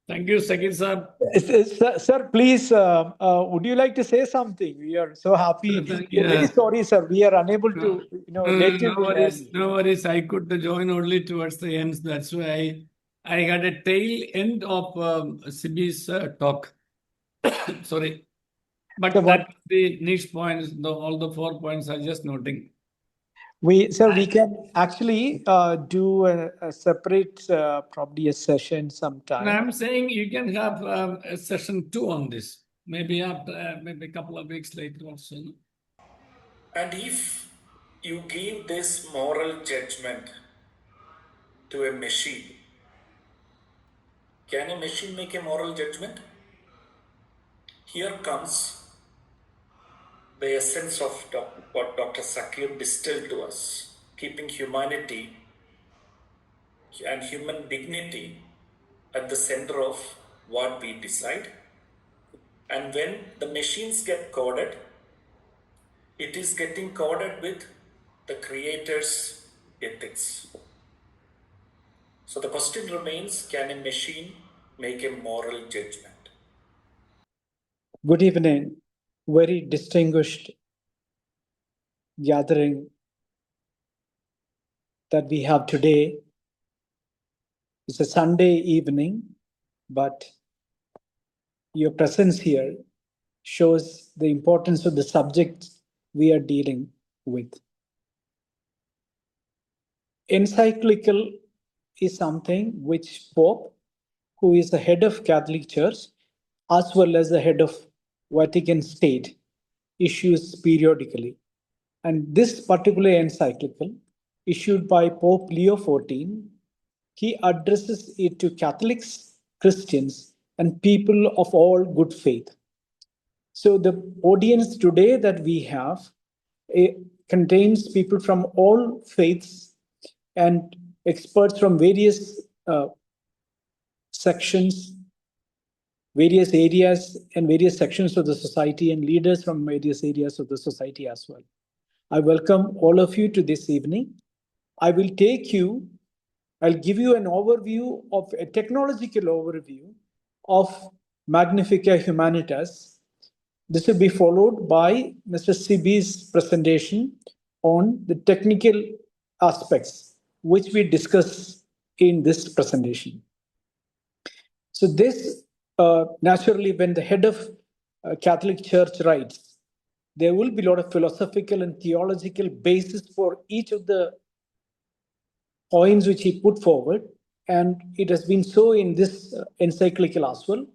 Thank you, Zakir sir. Sir, please, would you like to say something? We are so happy. We are very sorry, sir. We are unable to, let you. No worries. I could join only towards the end. That's why I had a tail end of Siby's talk. Sorry. But So that's the niche points, all the 4 points are just noting. we can actually do a separate, probably a session sometime. I'm saying you can have a session 2 on this, maybe after, maybe a couple of weeks later also. And if you give this moral judgment to a machine, can a machine make a moral judgment? Here comes the essence of what Dr. Zakir distilled to us, keeping humanity and human dignity at the center of what we decide. And when the machines get coded, it is getting coded with the creator's ethics. So the question remains, can a machine make a moral judgment? Good evening. Very distinguished gathering that we have today. It's a Sunday evening, but your presence here shows the importance of the subject we are dealing with. Encyclical is something which Pope, who is the head of Catholic Church, as well as the head of Vatican State, issues periodically. And this particular encyclical, issued by Pope Leo XIV, he addresses it to Catholics, Christians, and people of all good faith. So the audience today that we have contains people from all faiths and experts from various sections, various areas and various sections of the society, and leaders from various areas of the society as well. I welcome all of you to this evening. I'll give you an overview of a technological overview of Magnifica Humanitas. This will be followed by Mr. Siby's presentation on the technical aspects, which we discuss in this presentation. So this, naturally, when the head of Catholic Church writes, there will be a lot of philosophical and theological basis for each of the points which he put forward. And it has been so in this encyclical as well.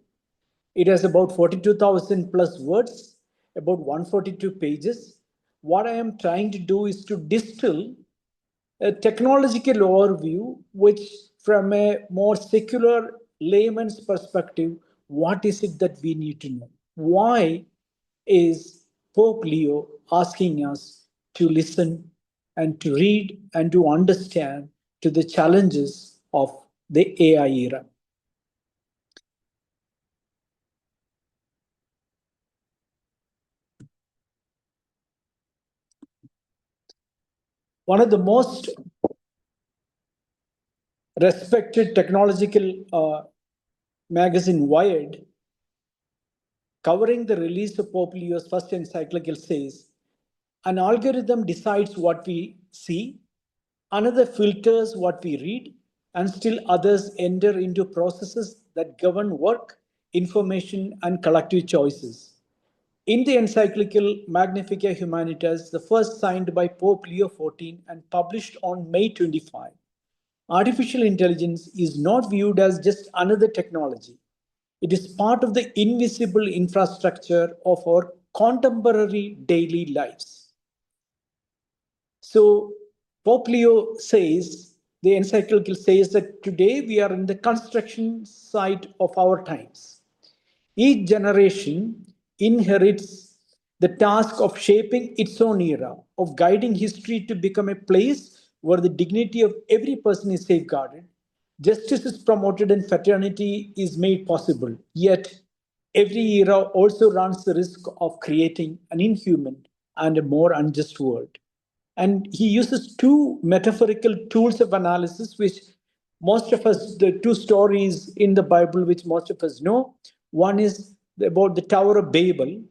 It has about 42,000 plus words, about 142 pages. What I am trying to do is to distill a technological overview, which from a more secular layman's perspective, what is it that we need to know? Why is Pope Leo asking us to listen and to read and to understand to the challenges of the AI era? One of the most respected technological magazine, Wired, covering the release of Pope Leo's first encyclical, says, an algorithm decides what we see, another filters what we read, and still others enter into processes that govern work, information, and collective choices. In the encyclical Magnifica Humanitas, the first signed by Pope Leo XIV and published on May 25, artificial intelligence is not viewed as just another technology. It is part of the invisible infrastructure of our contemporary daily lives. So, Pope Leo says, the encyclical says that today we are in the construction site of our times. Each generation inherits the task of shaping its own era, of guiding history to become a place where the dignity of every person is safeguarded, justice is promoted, and fraternity is made possible. Yet, every era also runs the risk of creating an inhuman and a more unjust world. And he uses two metaphorical tools of analysis which most of us, the two stories in the Bible which most of us know. One is about the Tower of Babel,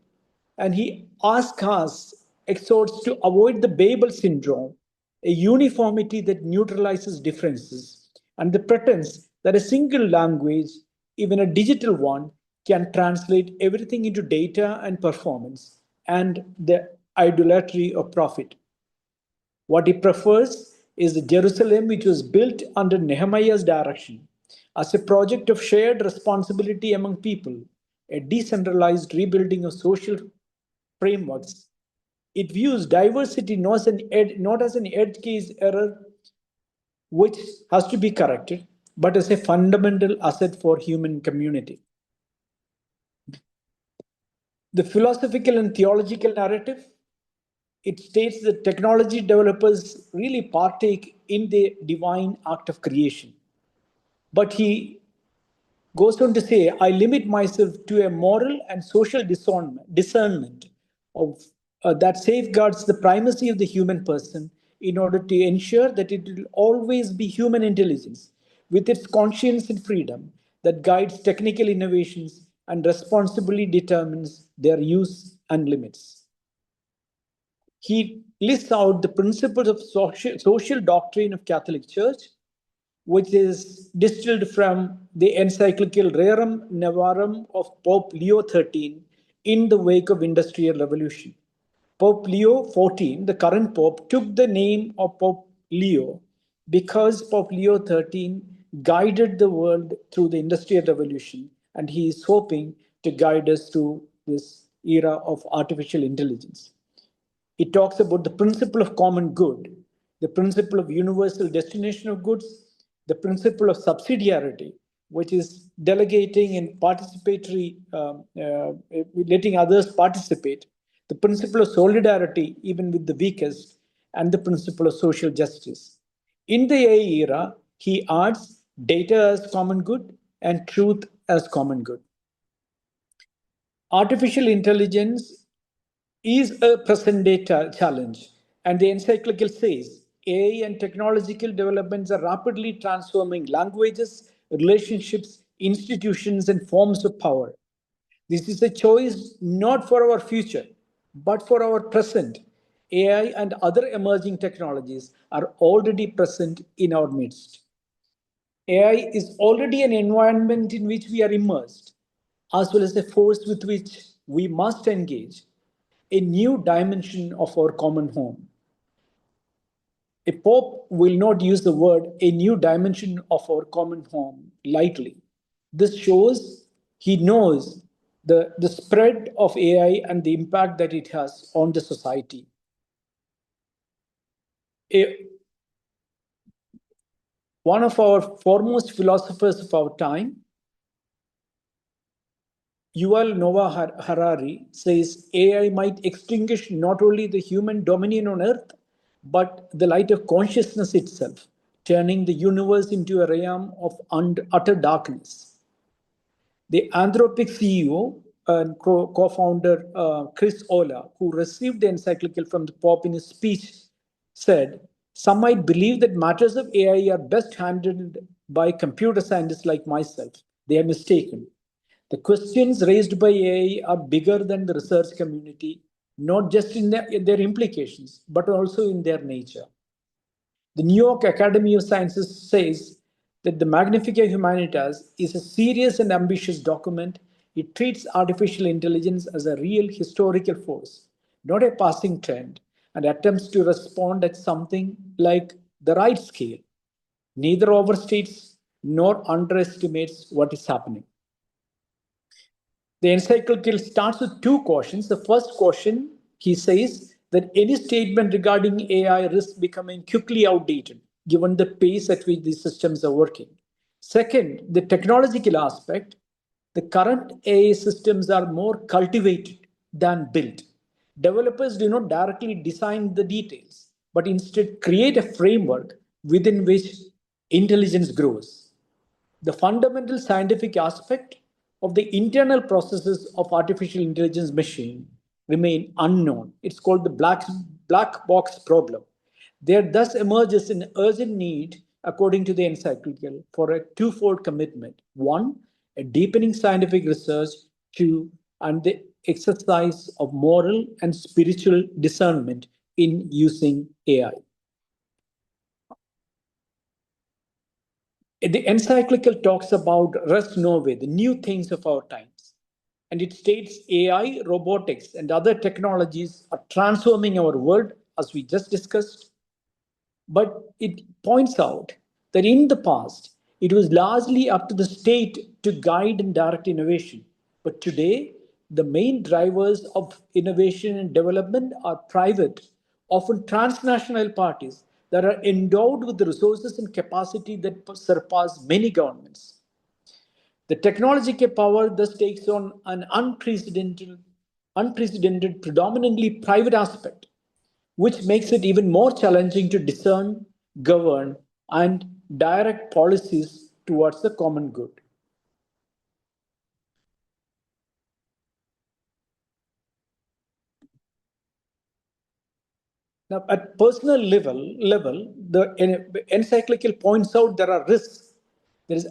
and he asks us, exhorts to avoid the Babel syndrome, a uniformity that neutralizes differences, and the pretense that a single language, even a digital one, can translate everything into data and performance, and the idolatry of profit. What he prefers is the Jerusalem which was built under Nehemiah's direction as a project of shared responsibility among people, a decentralized rebuilding of social frameworks. It views diversity not as an edge case error which has to be corrected, but as a fundamental asset for human community. The philosophical and theological narrative, it states that technology developers really partake in the divine act of creation. But he goes on to say, I limit myself to a moral and social discernment of, that safeguards the primacy of the human person in order to ensure that it will always be human intelligence with its conscience and freedom that guides technical innovations and responsibly determines their use and limits. He lists out the principles of social doctrine of Catholic Church, which is distilled from the Encyclical Rerum Novarum of Pope Leo XIII in the wake of Industrial Revolution. Pope Leo XIV, the current Pope, took the name of Pope Leo because Pope Leo XIII guided the world through the Industrial Revolution, and he is hoping to guide us through this era of artificial intelligence. It talks about the principle of common good, the principle of universal destination of goods, the principle of subsidiarity, which is delegating and participatory, letting others participate, the principle of solidarity, even with the weakest, and the principle of social justice. In the AI era, he adds data as common good and truth as common good. Artificial intelligence is a present day challenge, and the encyclical says AI and technological developments are rapidly transforming languages, relationships, institutions, and forms of power. This is a choice not for our future, but for our present. AI and other emerging technologies are already present in our midst. AI is already an environment in which we are immersed, as well as a force with which we must engage, a new dimension of our common home. A pope will not use the word a new dimension of our common home lightly. This shows he knows the spread of AI and the impact that it has on the society. One of our foremost philosophers of our time, Yuval Noah Harari, says AI might extinguish not only the human dominion on earth, but the light of consciousness itself, turning the universe into a realm of utter darkness. The Anthropic CEO and co-founder Chris Olah, who received the encyclical from the Pope in his speech, said, some might believe that matters of AI are best handled by computer scientists like myself. They are mistaken. The questions raised by AI are bigger than the research community, not just in their implications, but also in their nature. The New York Academy of Sciences says that the Magnifica Humanitas is a serious and ambitious document. It treats artificial intelligence as a real historical force, not a passing trend, and attempts to respond at something like the right scale. Neither overstates nor underestimates what is happening. The encyclical starts with two cautions. The first caution, he says that any statement regarding AI risks becoming quickly outdated, given the pace at which these systems are working. Second, the technological aspect. The current AI systems are more cultivated than built. Developers do not directly design the details, but instead create a framework within which intelligence grows. The fundamental scientific aspect of the internal processes of artificial intelligence machine remain unknown. It's called the black box problem. There thus emerges an urgent need according to the Encyclical, for a twofold commitment. One, a deepening scientific research. Two, and the exercise of moral and spiritual discernment in using AI. The Encyclical talks about res novae, the new things of our times. And it states AI, robotics, and other technologies are transforming our world, as we just discussed. But it points out that in the past, it was largely up to the state to guide and direct innovation. But today, the main drivers of innovation and development are private, often transnational parties that are endowed with the resources and capacity that surpass many governments. The technological power thus takes on an unprecedented, predominantly private aspect, which makes it even more challenging to discern, govern, and direct policies towards the common good. Now, at personal level, the encyclical points out there are risks. There is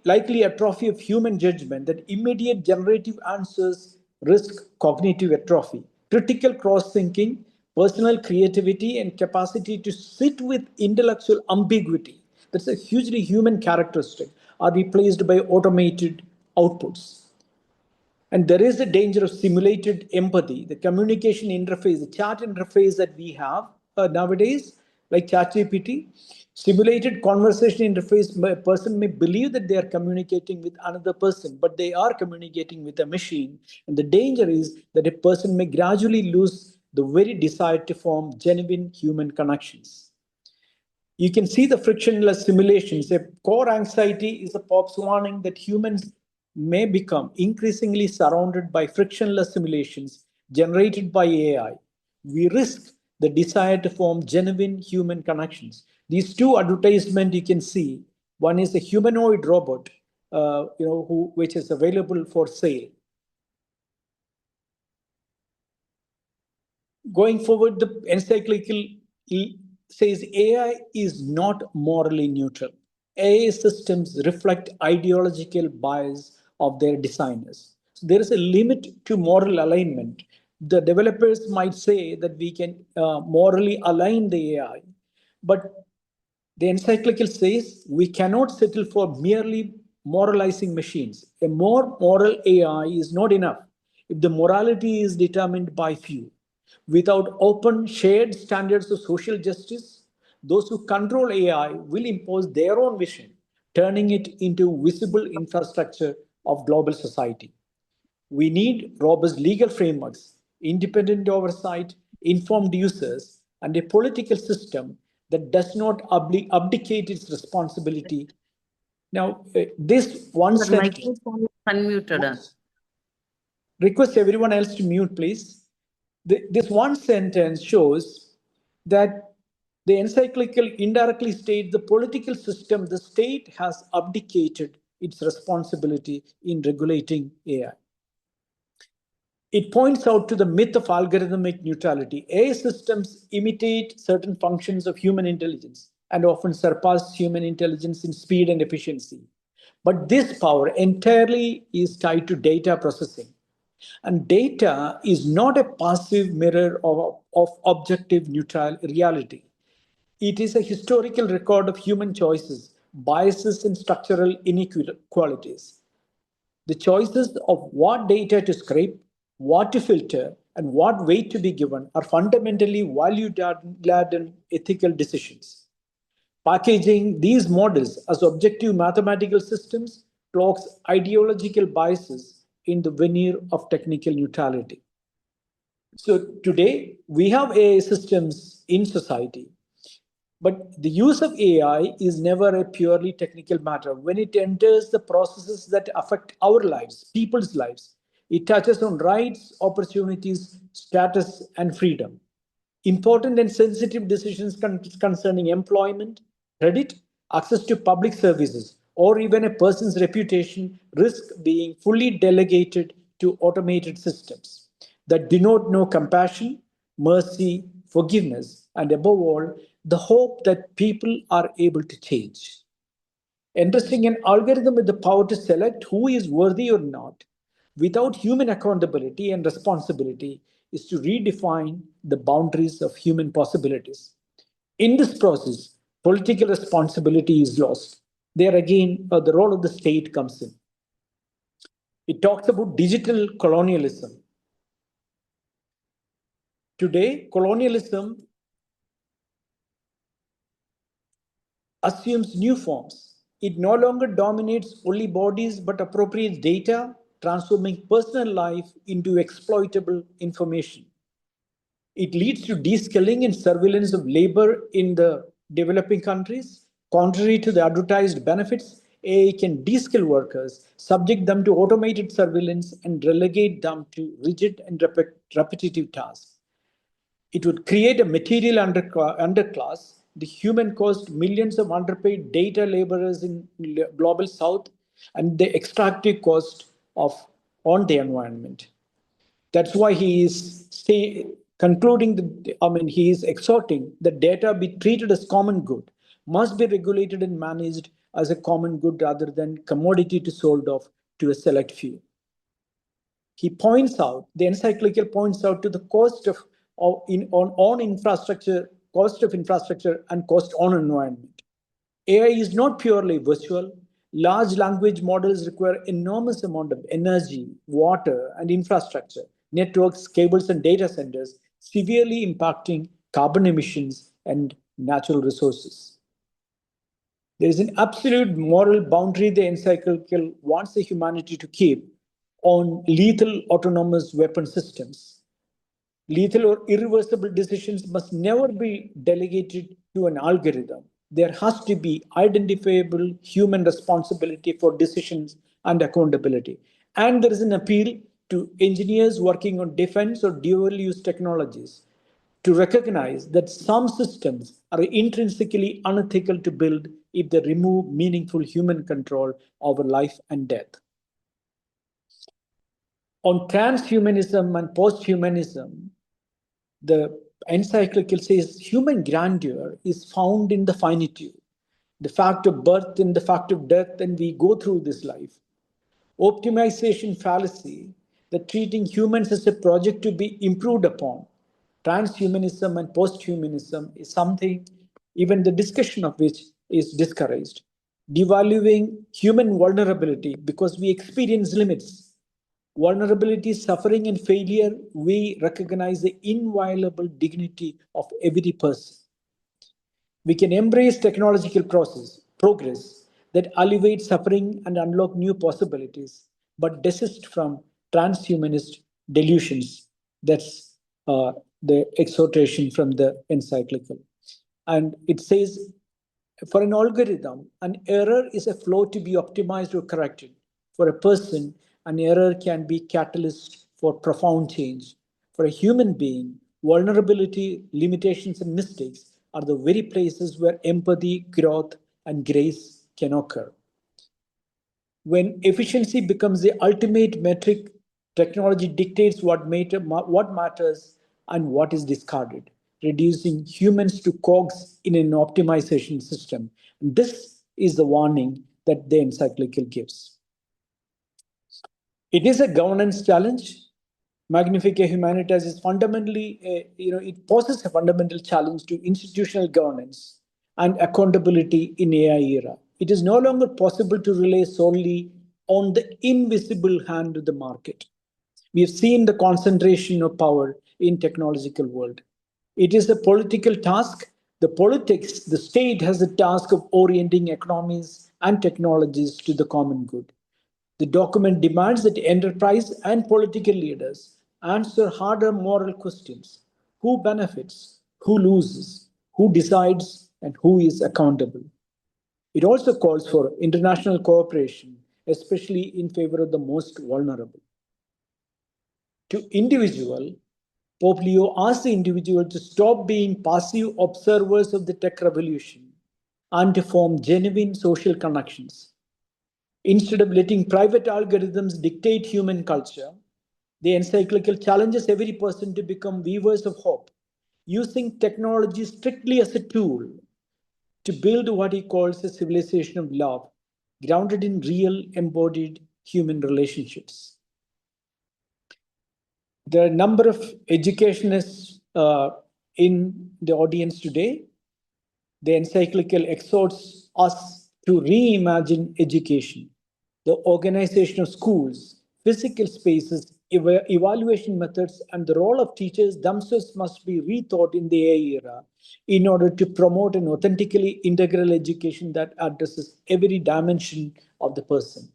likely atrophy of human judgment, that immediate generative answers risk cognitive atrophy. Critical cross-thinking, personal creativity, and capacity to sit with intellectual ambiguity, that's a hugely human characteristic, are replaced by automated outputs. And there is a danger of simulated empathy. The communication interface, the chat interface that we have nowadays, like ChatGPT, simulated conversation interface, a person may believe that they are communicating with another person, but they are communicating with a machine. And the danger is that a person may gradually lose the very desire to form genuine human connections. You can see the frictionless simulations. A core anxiety is a Pop's warning that humans may become increasingly surrounded by frictionless simulations generated by AI. We risk the desire to form genuine human connections. These two advertisements you can see. One is a humanoid robot, which is available for sale. Going forward, the encyclical says AI is not morally neutral. AI systems reflect ideological bias of their designers. So there is a limit to moral alignment. The developers might say that we can morally align the AI, but the encyclical says we cannot settle for merely moralizing machines. A more moral AI is not enough if the morality is determined by few. Without open, shared standards of social justice, those who control AI will impose their own vision, turning it into visible infrastructure of global society. We need robust legal frameworks, independent oversight, informed users, and a political system that does not abdicate its responsibility. Now, this one The sentence. microphone is unmuted. Request everyone else to mute, please. This one sentence shows that the encyclical indirectly states the political system, the state has abdicated its responsibility in regulating AI. It points out to the myth of algorithmic neutrality. AI systems imitate certain functions of human intelligence and often surpass human intelligence in speed and efficiency. But this power entirely is tied to data processing. And data is not a passive mirror of objective neutral reality. It is a historical record of human choices, biases, and structural inequalities. The choices of what data to scrape, what to filter, and what weight to be given are fundamentally value-laden ethical decisions. Packaging these models as objective mathematical systems cloaks ideological biases in the veneer of technical neutrality. So today, we have AI systems in society, but the use of AI is never a purely technical matter. When it enters the processes that affect our lives, people's lives, it touches on rights, opportunities, status, and freedom. Important and sensitive decisions concerning employment, credit, access to public services, or even a person's reputation risk being fully delegated to automated systems that do not know compassion, mercy, forgiveness, and above all, the hope that people are able to change. Entrusting an algorithm with the power to select who is worthy or not, without human accountability and responsibility, is to redefine the boundaries of human possibilities. In this process, political responsibility is lost. There again, the role of the state comes in. It talks about digital colonialism. Today, colonialism assumes new forms. It no longer dominates only bodies but appropriates data, transforming personal life into exploitable information. It leads to de-skilling and surveillance of labor in the developing countries. Contrary to the advertised benefits, AI can de-skill workers, subject them to automated surveillance, and relegate them to rigid and repetitive tasks. It would create a material underclass. The human cost millions of underpaid data laborers in global south, and the extractive cost of on the environment. That's why he is he is exhorting that data be treated as common good, must be regulated and managed as a common good rather than commodity to sold off to a select few. He points out, the encyclical points out to the cost on infrastructure, cost of infrastructure and cost on environment. AI is not purely virtual. Large language models require enormous amount of energy, water, and infrastructure, networks, cables, and data centers, severely impacting carbon emissions and natural resources. There is an absolute moral boundary the encyclical wants the humanity to keep on lethal autonomous weapon systems. Lethal or irreversible decisions must never be delegated to an algorithm. There has to be identifiable human responsibility for decisions and accountability. And there is an appeal to engineers working on defense or dual use technologies to recognize that some systems are intrinsically unethical to build if they remove meaningful human control over life and death. On transhumanism and posthumanism, the encyclical says human grandeur is found in the finitude, the fact of birth and the fact of death, and we go through this life. Optimization fallacy, that treating humans as a project to be improved upon. Transhumanism and posthumanism is something, even the discussion of which is discouraged. Devaluing human vulnerability because we experience limits. Vulnerability, suffering, and failure, we recognize the inviolable dignity of every person. We can embrace technological progress that alleviate suffering and unlock new possibilities, but desist from transhumanist delusions. That's the exhortation from the encyclical. And it says, for an algorithm, an error is a flaw to be optimized or corrected. For a person, an error can be catalyst for profound change. For a human being, vulnerability, limitations, and mistakes are the very places where empathy, growth, and grace can occur. When efficiency becomes the ultimate metric, technology dictates what matters and what is discarded, reducing humans to cogs in an optimization system. This is the warning that the encyclical gives. It is a governance challenge. Magnifica Humanitas is fundamentally, it poses a fundamental challenge to institutional governance and accountability in AI era. It is no longer possible to rely solely on the invisible hand of the market. We have seen the concentration of power in technological world. It is a political task. The state has the task of orienting economies and technologies to the common good. The document demands that enterprise and political leaders answer harder moral questions. Who benefits? Who loses? Who decides? And who is accountable? It also calls for international cooperation, especially in favor of the most vulnerable. To individual, Pope Leo asked the individual to stop being passive observers of the tech revolution and to form genuine social connections. Instead of letting private algorithms dictate human culture, the encyclical challenges every person to become weavers of hope, using technology strictly as a tool to build what he calls a civilization of love, grounded in real embodied human relationships. There are a number of educationists in the audience today. The Encyclical exhorts us to reimagine education, the organization of schools, physical spaces, evaluation methods, and the role of teachers themselves must be rethought in the AI era in order to promote an authentically integral education that addresses every dimension of the person.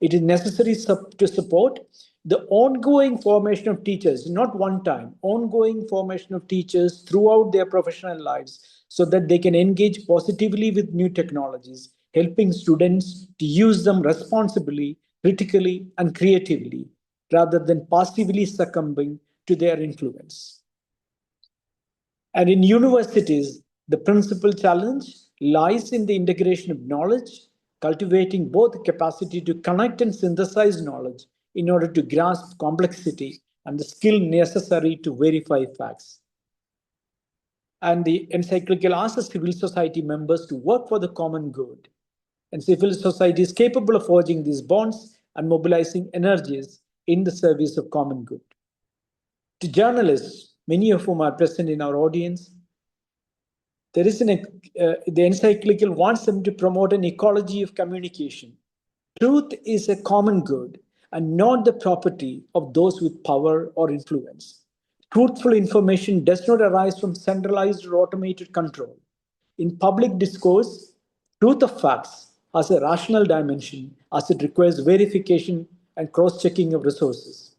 It is necessary to support the ongoing formation of teachers, not one time, ongoing formation of teachers throughout their professional lives so that they can engage positively with new technologies, helping students to use them responsibly, critically, and creatively, rather than passively succumbing to their influence. And in universities, the principal challenge lies in the integration of knowledge, cultivating both the capacity to connect and synthesize knowledge in order to grasp complexity and the skill necessary to verify facts. And the Encyclical asks civil society members to work for the common good. And civil society is capable of forging these bonds and mobilizing energies in the service of common good. To journalists, many of whom are present in our audience, there is the Encyclical wants them to promote an ecology of communication. Truth is a common good and not the property of those with power or influence. Truthful information does not arise from centralized or automated control. In public discourse, truth of facts has a rational dimension as it requires verification and cross-checking of resources.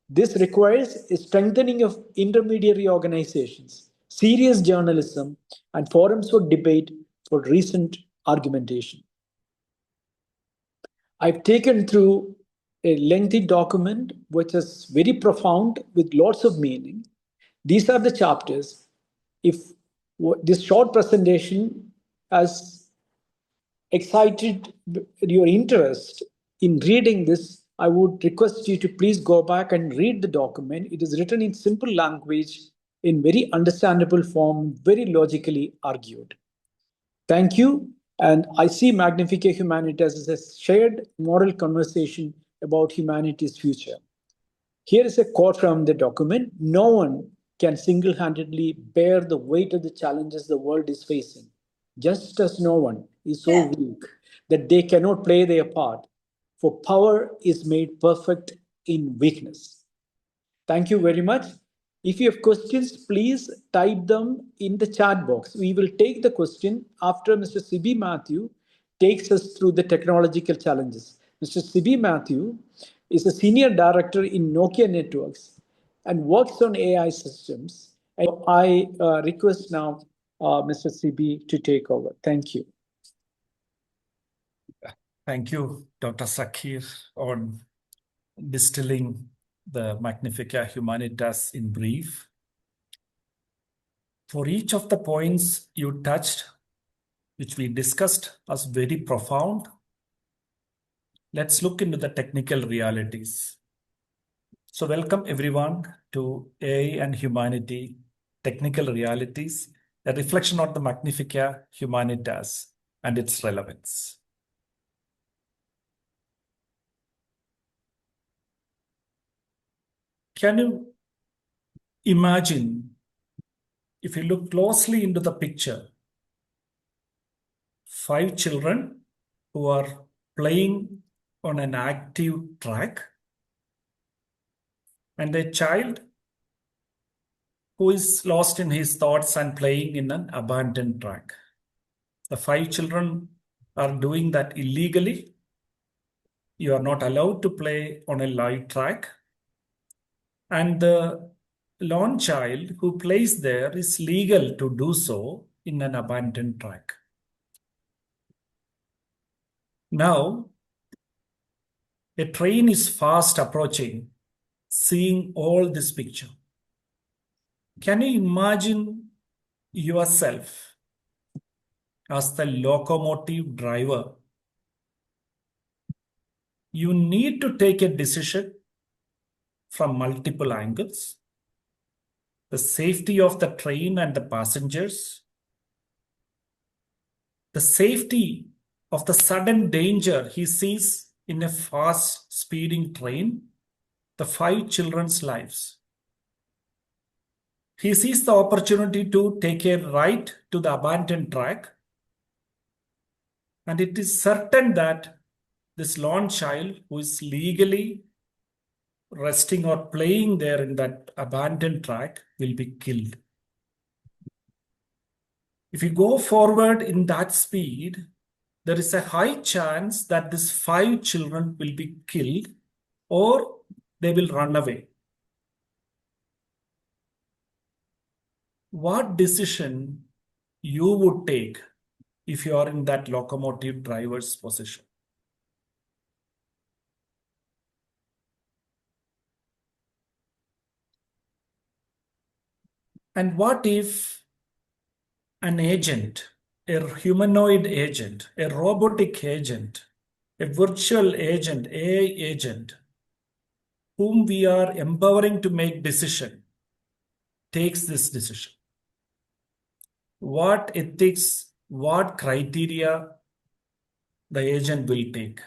This requires a strengthening of intermediary organizations, serious journalism, and forums for debate for recent argumentation. I've taken through a lengthy document which is very profound with lots of meaning. These are the chapters. If this short presentation has excited your interest in reading this, I would request you to please go back and read the document. It is written in simple language, in very understandable form, very logically argued. Thank you. And I see Magnifica Humanitas as a shared moral conversation about humanity's future. Here is a quote from the document. No one can single-handedly bear the weight of the challenges the world is facing, just as no one is so weak that they cannot play their part, for power is made perfect in weakness. Thank you very much. If you have questions, please type them in the chat box. We will take the question after Mr. Siby Mathew takes us through the technological challenges. Mr. Siby Mathew is a senior director in Nokia Networks and works on AI systems. And I request now Mr. Siby to take over. Thank you. Thank you, Dr. Zakir, on distilling the Magnifica Humanitas in brief. For each of the points you touched, which we discussed as very profound, let's look into the technical realities. So welcome everyone to AI and Humanity, Technical Realities, a reflection on the Magnifica Humanitas and its relevance. Can you imagine, if you look closely into the picture, 5 children who are playing on an active track and a child who is lost in his thoughts and playing in an abandoned track. The 5 children are doing that illegally. You are not allowed to play on a live track. And the lone child who plays there is legal to do so in an abandoned track. Now, a train is fast approaching, seeing all this picture. Can you imagine yourself as the locomotive driver? You need to take a decision from multiple angles. the safety of the train and the passengers, the safety of the sudden danger he sees in a fast speeding train, the 5 children's lives. He sees the opportunity to take a ride to the abandoned track, and it is certain that this lone child who is legally resting or playing there in that abandoned track will be killed. If you go forward in that speed, there is a high chance that these 5 children will be killed or they will run away. What decision you would take if you are in that locomotive driver's position? And what if an agent, a humanoid agent, a robotic agent, a virtual agent, AI agent, whom we are empowering to make decision, takes this decision? What ethics, what criteria the agent will take?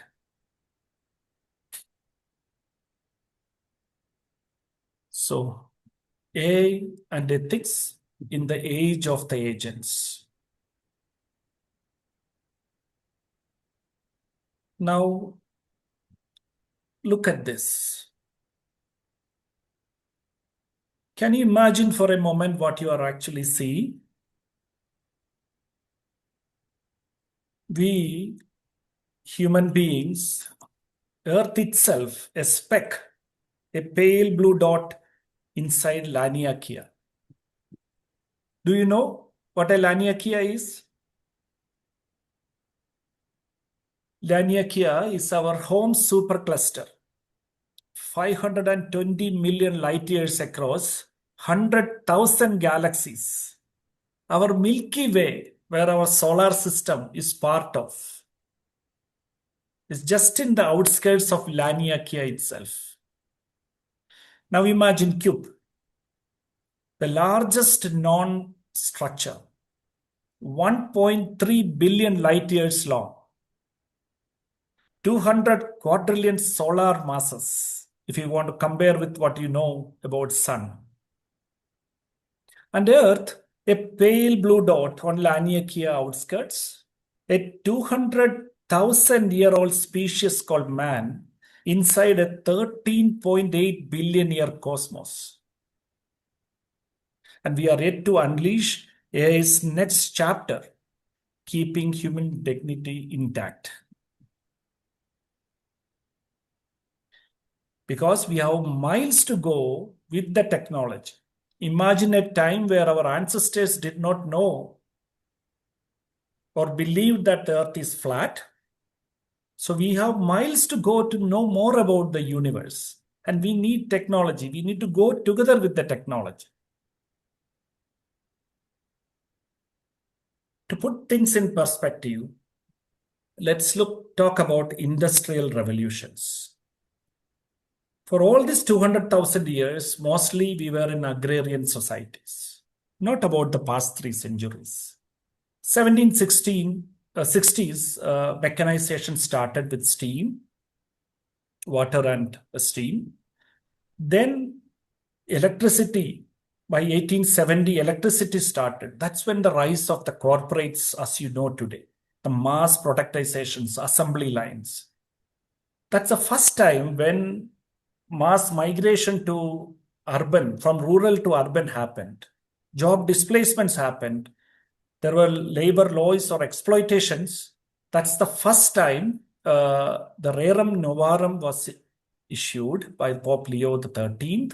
So, AI and ethics in the age of the agents. Now, look at this. Can you imagine for a moment what you are actually seeing? We, human beings, Earth itself, a speck, a pale blue dot inside Laniakea. Do you know what a Laniakea is? Laniakea is our home supercluster, 520 million light years across, 100,000 galaxies. Our Milky Way, where our solar system is part of, is just in the outskirts of Laniakea itself. Now imagine cube, the largest known structure, 1.3 billion light years long, 200 quadrillion solar masses, if you want to compare with what you know about Sun. And Earth, a pale blue dot on Laniakea outskirts, a 200,000-year-old species called man inside a 13.8 billion year cosmos. And we are yet to unleash AI's next chapter, keeping human dignity intact. Because we have miles to go with the technology. Imagine a time where our ancestors did not know or believed that the Earth is flat. So we have miles to go to know more about the universe. And we need technology. We need to go together with the technology. To put things in perspective, let's talk about industrial revolutions. For all these 200,000 years, mostly we were in agrarian societies, not about the past 3 centuries. 1760s, mechanization started with steam, water and steam. Then electricity, by 1870, electricity started. That's when the rise of the corporates, as you know today, the mass productizations, assembly lines. That's the first time when mass migration to urban, from rural to urban happened. Job displacements happened. There were labor laws or exploitations. That's the first time the Rerum Novarum was issued by Pope Leo XIII.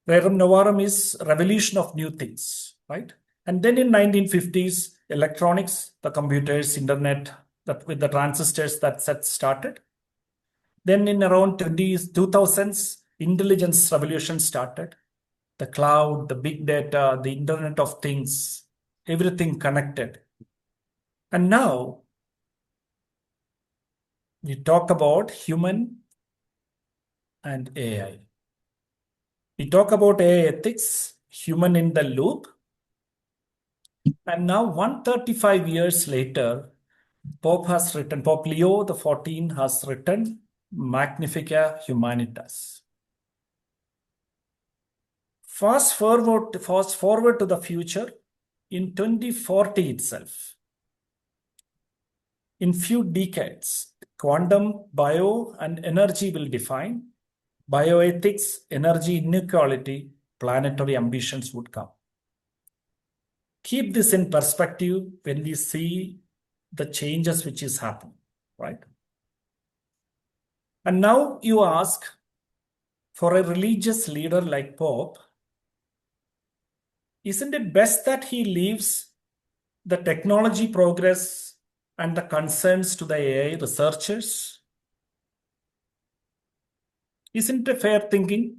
Rerum Novarum is revolution of new things, right? And then in 1950s, electronics, the computers, internet, with the transistors that started. Then in around 2000s, intelligence revolution started. The cloud, the big data, the Internet of Things, everything connected. And now we talk about human and AI. We talk about AI ethics, human in the loop. And now 135 years later, Pope Leo XIV has written Magnifica Humanitas. Fast forward to the future, in 2040 itself, in few decades, quantum, bio, and energy will define. Bioethics, energy inequality, planetary ambitions would come. Keep this in perspective when we see the changes which is happening, right? And now you ask, for a religious leader like Pope, isn't it best that he leaves the technology progress and the concerns to the AI researchers? Isn't it fair thinking?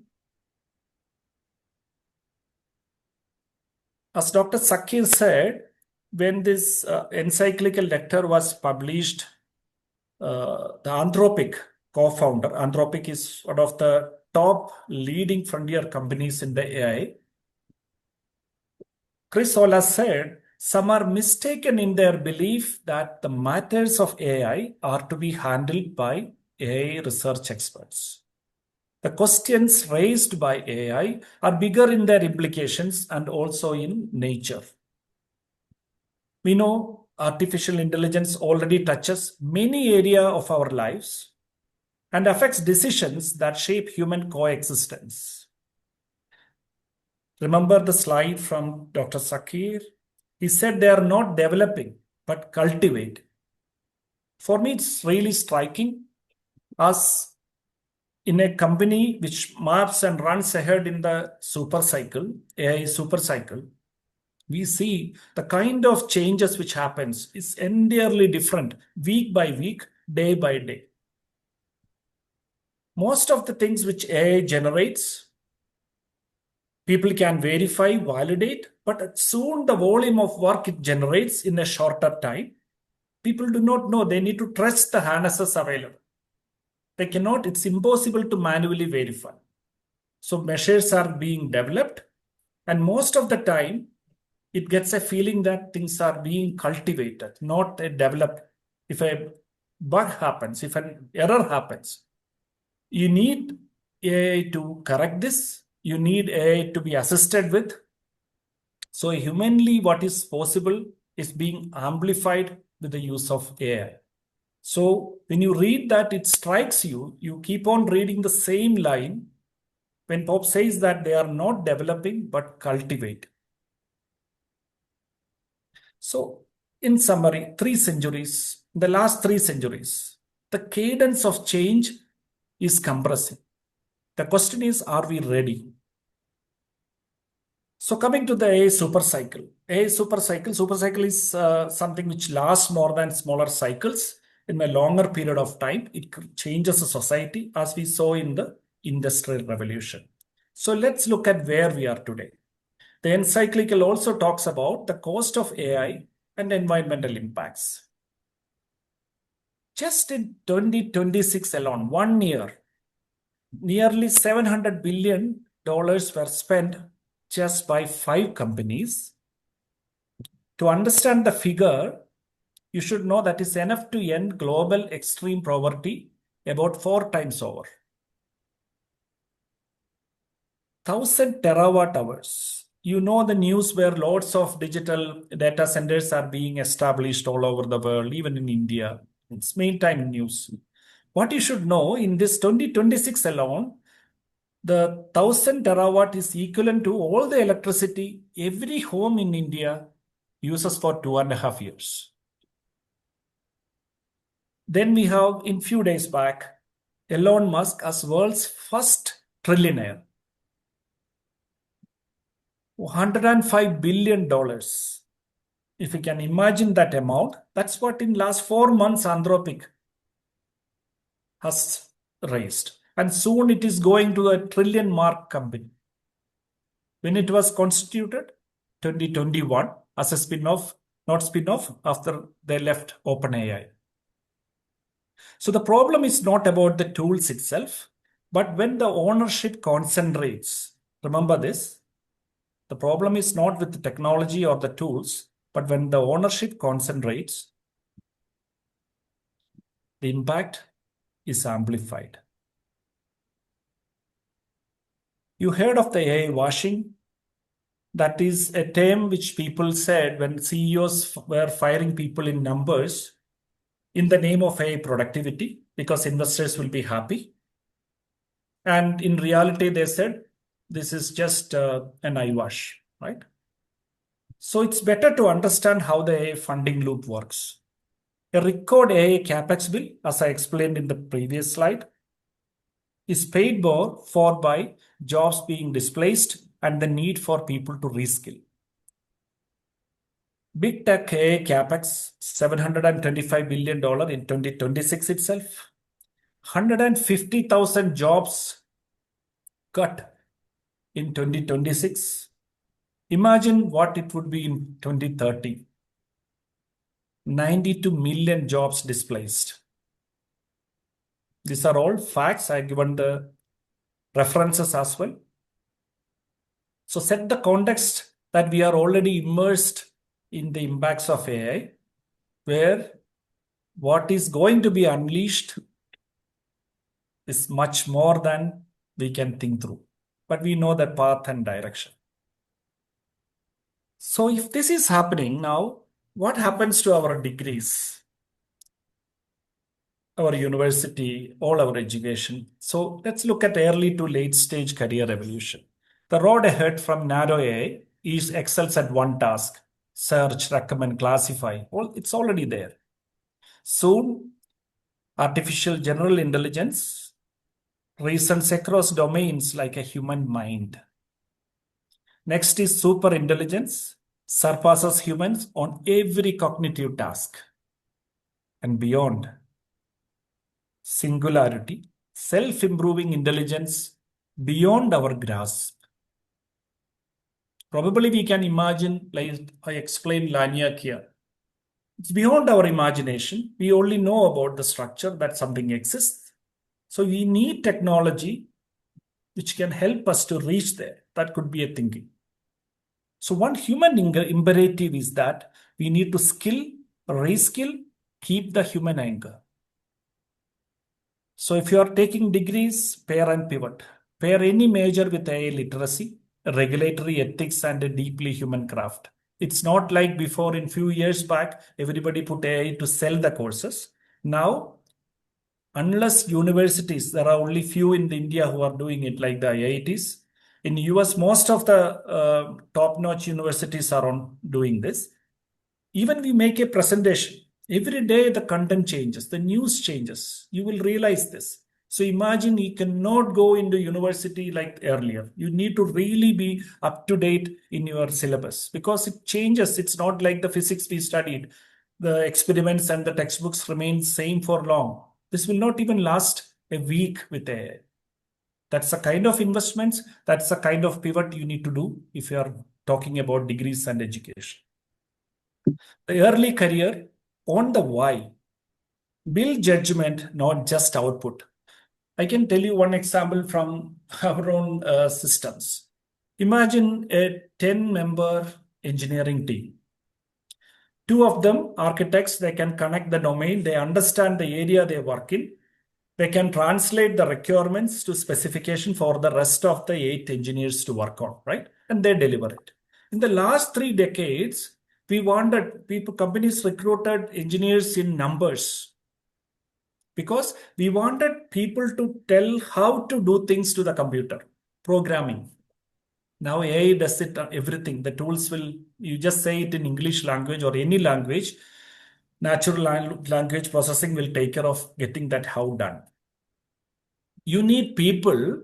As Dr. Zakir said, when this encyclical lecture was published, the Anthropic co-founder, Anthropic is one of the top leading frontier companies in the AI. Chris Ola said, some are mistaken in their belief that the matters of AI are to be handled by AI research experts. The questions raised by AI are bigger in their implications and also in nature. We know artificial intelligence already touches many areas of our lives and affects decisions that shape human coexistence. Remember the slide from Dr. Zakir? He said they are not developing, but cultivate. For me, it's really striking, as in a company which maps and runs ahead in the super cycle, AI super cycle, we see the kind of changes which happens is entirely different week by week, day by day. Most of the things which AI generates, people can verify, validate, but soon the volume of work it generates in a shorter time, people do not know. They need to trust the harnesses available. They cannot, it's impossible to manually verify. So measures are being developed, and most of the time, it gets a feeling that things are being cultivated, not developed. If a bug happens, if an error happens, you need AI to correct this. You need AI to be assisted with. So humanly, what is possible is being amplified with the use of AI. So when you read that, it strikes you, you keep on reading the same line when Pope says that they are not developing, but cultivate. So in summary, 3 centuries, the last 3 centuries, the cadence of change is compressing. The question is, are we ready? So coming to the AI super cycle. AI super cycle is something which lasts more than smaller cycles. In a longer period of time, it changes the society, as we saw in the Industrial Revolution. So let's look at where we are today. The Encyclical also talks about the cost of AI and environmental impacts. Just in 2026 alone, 1 year, nearly $700 billion were spent just by 5 companies. To understand the figure, you should know that is enough to end global extreme poverty about 4 times over. 1,000 terawatt hours. You know the news where lots of digital data centers are being established all over the world, even in India. It's main time news. What you should know, in this 2026 alone, the 1,000 terawatt is equivalent to all the electricity every home in India uses for 2.5 years. Then we have, in few days back, Elon Musk as world's first trillionaire. $105 billion. If you can imagine that amount, that's what in last 4 months Anthropic has raised. And soon it is going to a trillion mark company. When it was constituted, 2021, as a spin-off, not spin-off, after they left OpenAI. So the problem is not about the tools itself, but when the ownership concentrates Remember this. The problem is not with the technology or the tools, but when the ownership concentrates, the impact is amplified. You heard of the AI washing? That is a term which people said when CEOs were firing people in numbers in the name of AI productivity because investors will be happy. And in reality, they said, this is just an eyewash, right? So it's better to understand how the AI funding loop works. A record AI capex bill, as I explained in the previous slide, is paid for by jobs being displaced and the need for people to reskill. Big tech AI capex, $725 billion in 2026 itself. 150,000 jobs cut in 2026. Imagine what it would be in 2030. 92 million jobs displaced. These are all facts. I've given the references as well. So set the context that we are already immersed in the impacts of AI, where what is going to be unleashed is much more than we can think through. But we know the path and direction. So if this is happening now, what happens to our degrees, our university, all our education? So let's look at early to late stage career evolution. The road ahead from narrow AI is excels at one task: search, recommend, classify. Well, it's already there. Soon, artificial general intelligence reasons across domains like a human mind. Next is super intelligence, surpasses humans on every cognitive task. And beyond, singularity, self-improving intelligence beyond our grasp. Probably we can imagine, like I explained Laniak here. It's beyond our imagination. We only know about the structure that something exists. So we need technology which can help us to reach there. That could be a thinking. So one human imperative is that we need to skill, reskill, keep the human anchor. So if you are taking degrees, pair and pivot. Pair any major with AI literacy, regulatory ethics, and a deeply human craft. It's not like before, in few years back, everybody put AI to sell the courses. Now, unless universities, there are only few in India who are doing it, like the IITs. In US, most of the top-notch universities are doing this. Even we make a presentation, every day the content changes, the news changes. You will realize this. So imagine you cannot go into university like earlier. You need to really be up to date in your syllabus because it changes. It's not like the physics we studied. The experiments and the textbooks remain same for long. This will not even last a week with AI. That's the kind of investments, that's the kind of pivot you need to do if you are talking about degrees and education. The early career on the why. Build judgment, not just output. I can tell you one example from our own systems. Imagine a 10-member engineering team. 2 of them, architects, they can connect the domain, they understand the area they work in. They can translate the requirements to specification for the rest of the 8 engineers to work on, right? And they deliver it. In the last 3 decades, companies recruited engineers in numbers because we wanted people to tell how to do things to the computer, programming. Now AI does it, everything. The tools will, you just say it in English language or any language, natural language processing will take care of getting that how done. You need people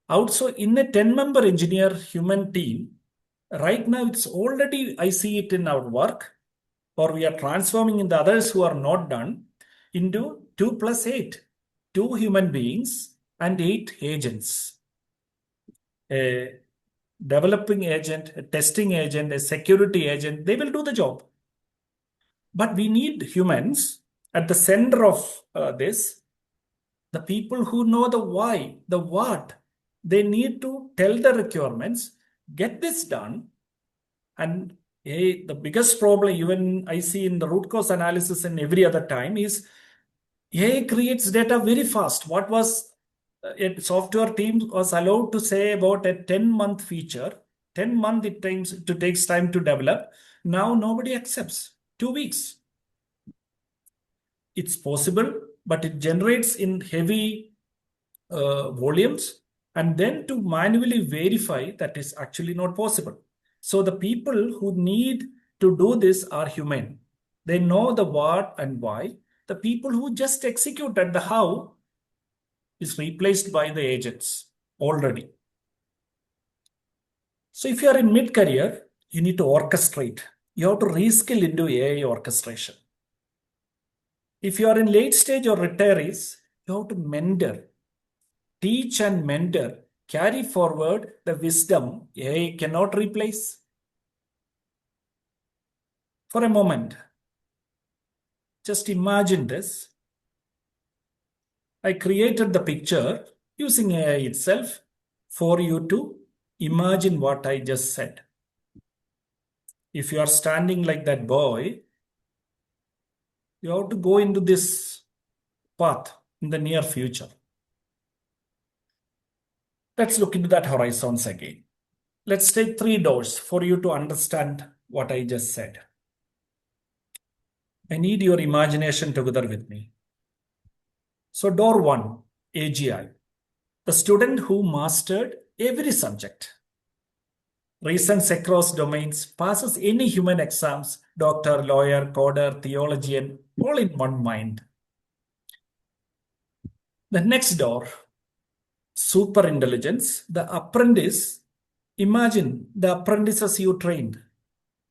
also in a 10-member engineer human team. Right now, it's already, I see it in our work, or we are transforming in the others who are not done into 2 plus 8, 2 human beings and 8 agents. A developing agent, a testing agent, a security agent, they will do the job. But we need humans at the center of this, the people who know the why, the what, They need to tell the requirements, get this done. And the biggest problem, even I see in the root cause analysis and every other time, is AI creates data very fast. What was a software team was allowed to say about a 10-month feature, 10 months it takes time to develop. Now nobody accepts 2 weeks. It's possible, but it generates in heavy volumes, and then to manually verify that is actually not possible. So the people who need to do this are human. They know the what and why. The people who just executed the how is replaced by the agents already. So if you are in mid-career, you need to orchestrate. You have to reskill into AI orchestration. If you are in late stage or retirees, you have to mentor, teach and mentor, carry forward the wisdom AI cannot replace. For a moment, just imagine this. I created the picture using AI itself for you to imagine what I just said. If you are standing like that boy, you have to go into this path in the near future. Let's look into that horizons again. Let's take 3 doors for you to understand what I just said. I need your imagination together with me. So door 1, AGI, the student who mastered every subject, reasons across domains, passes any human exams, doctor, lawyer, coder, theologian, all in one mind. The next door, super intelligence, the apprentice. Imagine the apprentices you trained.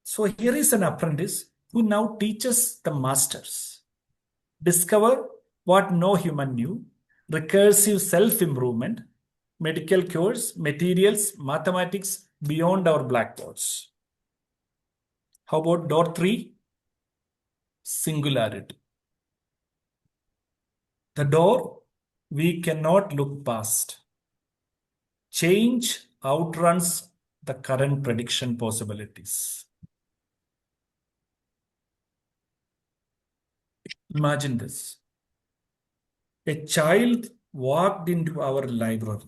So here is an apprentice who now teaches the masters. Discover what no human knew, recursive self-improvement, medical cures, materials, mathematics beyond our blackboards. How about door 3? Singularity. The door we cannot look past. Change outruns the current prediction possibilities. Imagine this. A child walked into our library.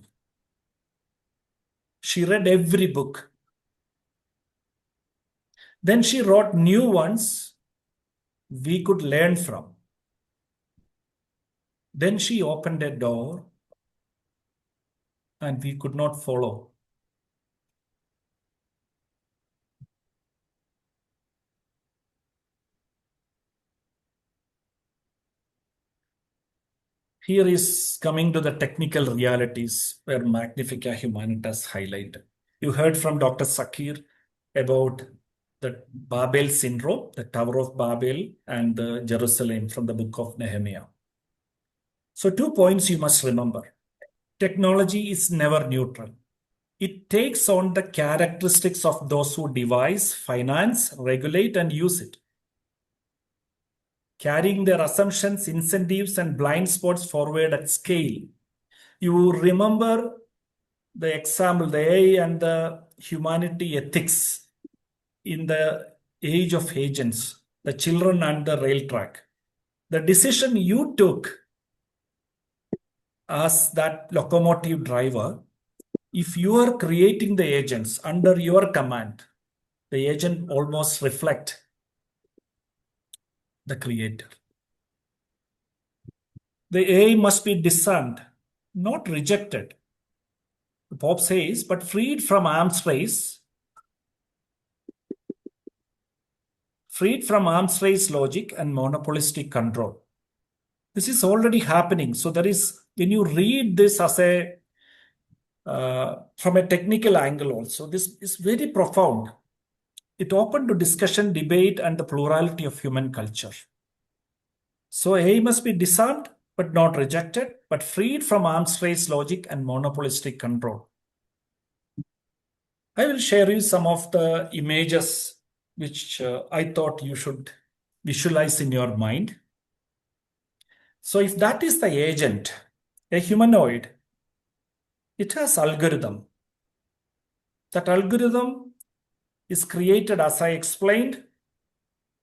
She read every book. Then she wrote new ones we could learn from. Then she opened a door and we could not follow. Here is coming to the technical realities where Magnifica Humanitas highlighted. You heard from Dr. Zakir about the Babel syndrome, the Tower of Babel and the Jerusalem from the book of Nehemiah. So 2 points you must remember. Technology is never neutral. It takes on the characteristics of those who devise, finance, regulate, and use it, carrying their assumptions, incentives, and blind spots forward at scale. You remember the example, the AI and the humanity ethics in the age of agents, the children and the rail track. The decision you took as that locomotive driver, if you are creating the agents under your command, the agent almost reflect the creator. The AI must be discerned, not rejected. The Pope says, but freed from arms race, logic and monopolistic control. This is already happening. So there is, when you read this as a from a technical angle also, this is very profound. It opened to discussion, debate, and the plurality of human culture. So AI must be disarmed, but not rejected, but freed from arms race logic and monopolistic control. I will share you some of the images which I thought you should visualize in your mind. So if that is the agent, a humanoid, it has algorithm. That algorithm is created, as I explained,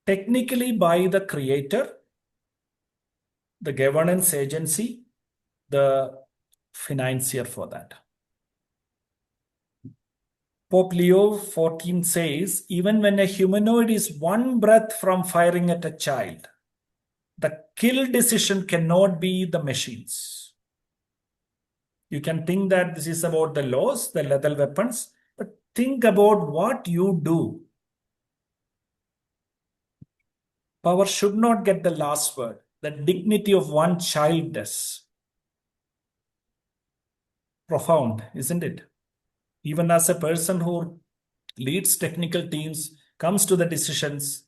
technically by the creator, the governance agency, the financier for that. Pope Leo XIV says, even when a humanoid is one breath from firing at a child, the kill decision cannot be the machines. You can think that this is about the laws, the lethal weapons, but think about what you do. Power should not get the last word. The dignity of one child does. Profound, isn't it? Even as a person who leads technical teams, comes to the decisions,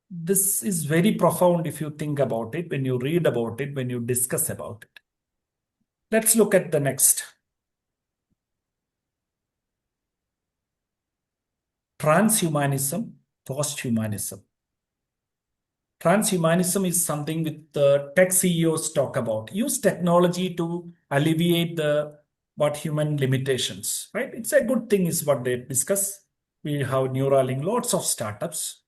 this is very profound if you think about it, when you read about it, when you discuss about it. Let's look at the next. Transhumanism, posthumanism. Transhumanism is something with the tech CEOs talk about. Use technology to alleviate what human limitations, right? It's a good thing is what they discuss. We have Neuralink, lots of startups.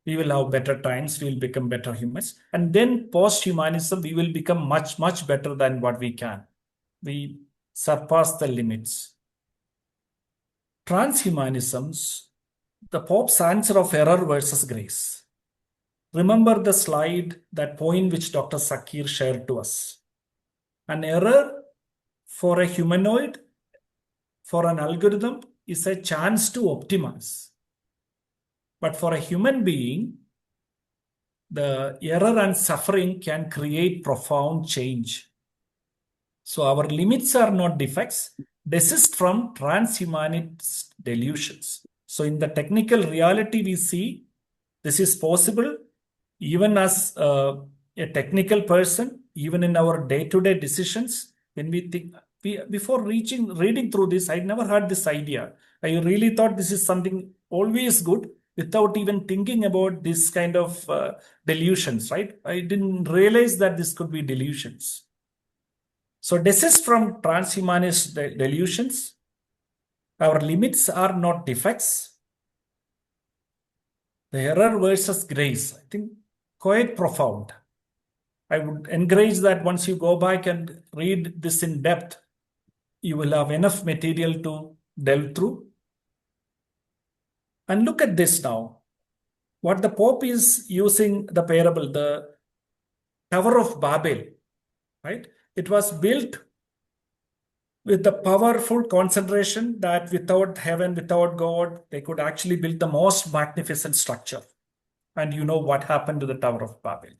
We will have better times, we will become better humans. And then post-humanism, we will become much, much better than what we can. We surpass the limits. Transhumanisms, the Pope's answer of error versus grace. Remember the slide, that point which Dr. Zakir shared to us. An error for a humanoid, for an algorithm, is a chance to optimize. But for a human being, the error and suffering can create profound change. So our limits are not defects. Desist from transhumanist delusions. So in the technical reality, we see this is possible even as a technical person, even in our day-to-day decisions. When we think, before reading through this, I never had this idea. I really thought this is something always good without even thinking about this kind of delusions, right? I didn't realize that this could be delusions. So desist from transhumanist delusions. Our limits are not defects. The error versus grace, I think quite profound. I would encourage that once you go back and read this in depth, you will have enough material to delve through. And look at this now. What the Pope is using, the parable, the Tower of Babel, right? It was built with the powerful concentration that without heaven, without God, they could actually build the most magnificent structure. And you know what happened to the Tower of Babel.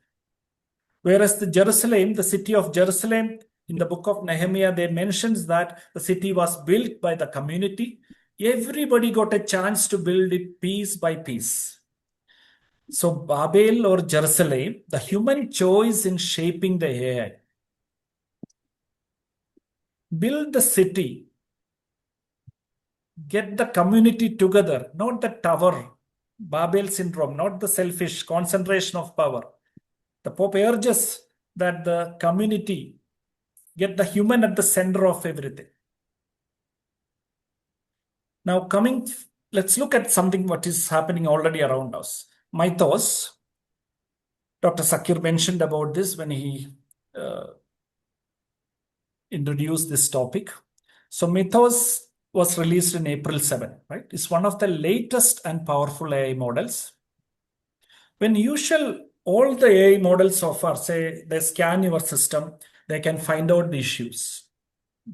Whereas the city of Jerusalem, in the book of Nehemiah, they mentions that the city was built by the community. Everybody got a chance to build it piece by piece. So Babel or Jerusalem, the human choice in shaping the AI. Build the city. Get the community together, not the tower. Babel syndrome, not the selfish concentration of power. The Pope urges that the community get the human at the center of everything. Now let's look at something what is happening already around us. Mythos. Dr. Zakir mentioned about this when he introduced this topic. So Mythos was released in April 7, right? It's one of the latest and powerful AI models. When all the AI models so far, say they scan your system, they can find out the issues,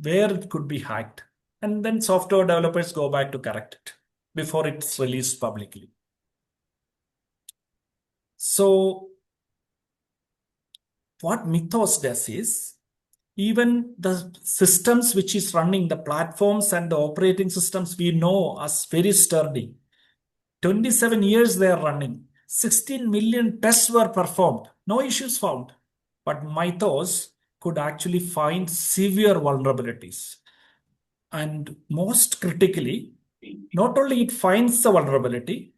where it could be hacked. And then software developers go back to correct it before it's released publicly. So what Mythos does is, even the systems which is running, the platforms and the operating systems we know as very sturdy. 27 years they are running. 16 million tests were performed. No issues found. But Mythos could actually find severe vulnerabilities. And most critically, not only it finds the vulnerability,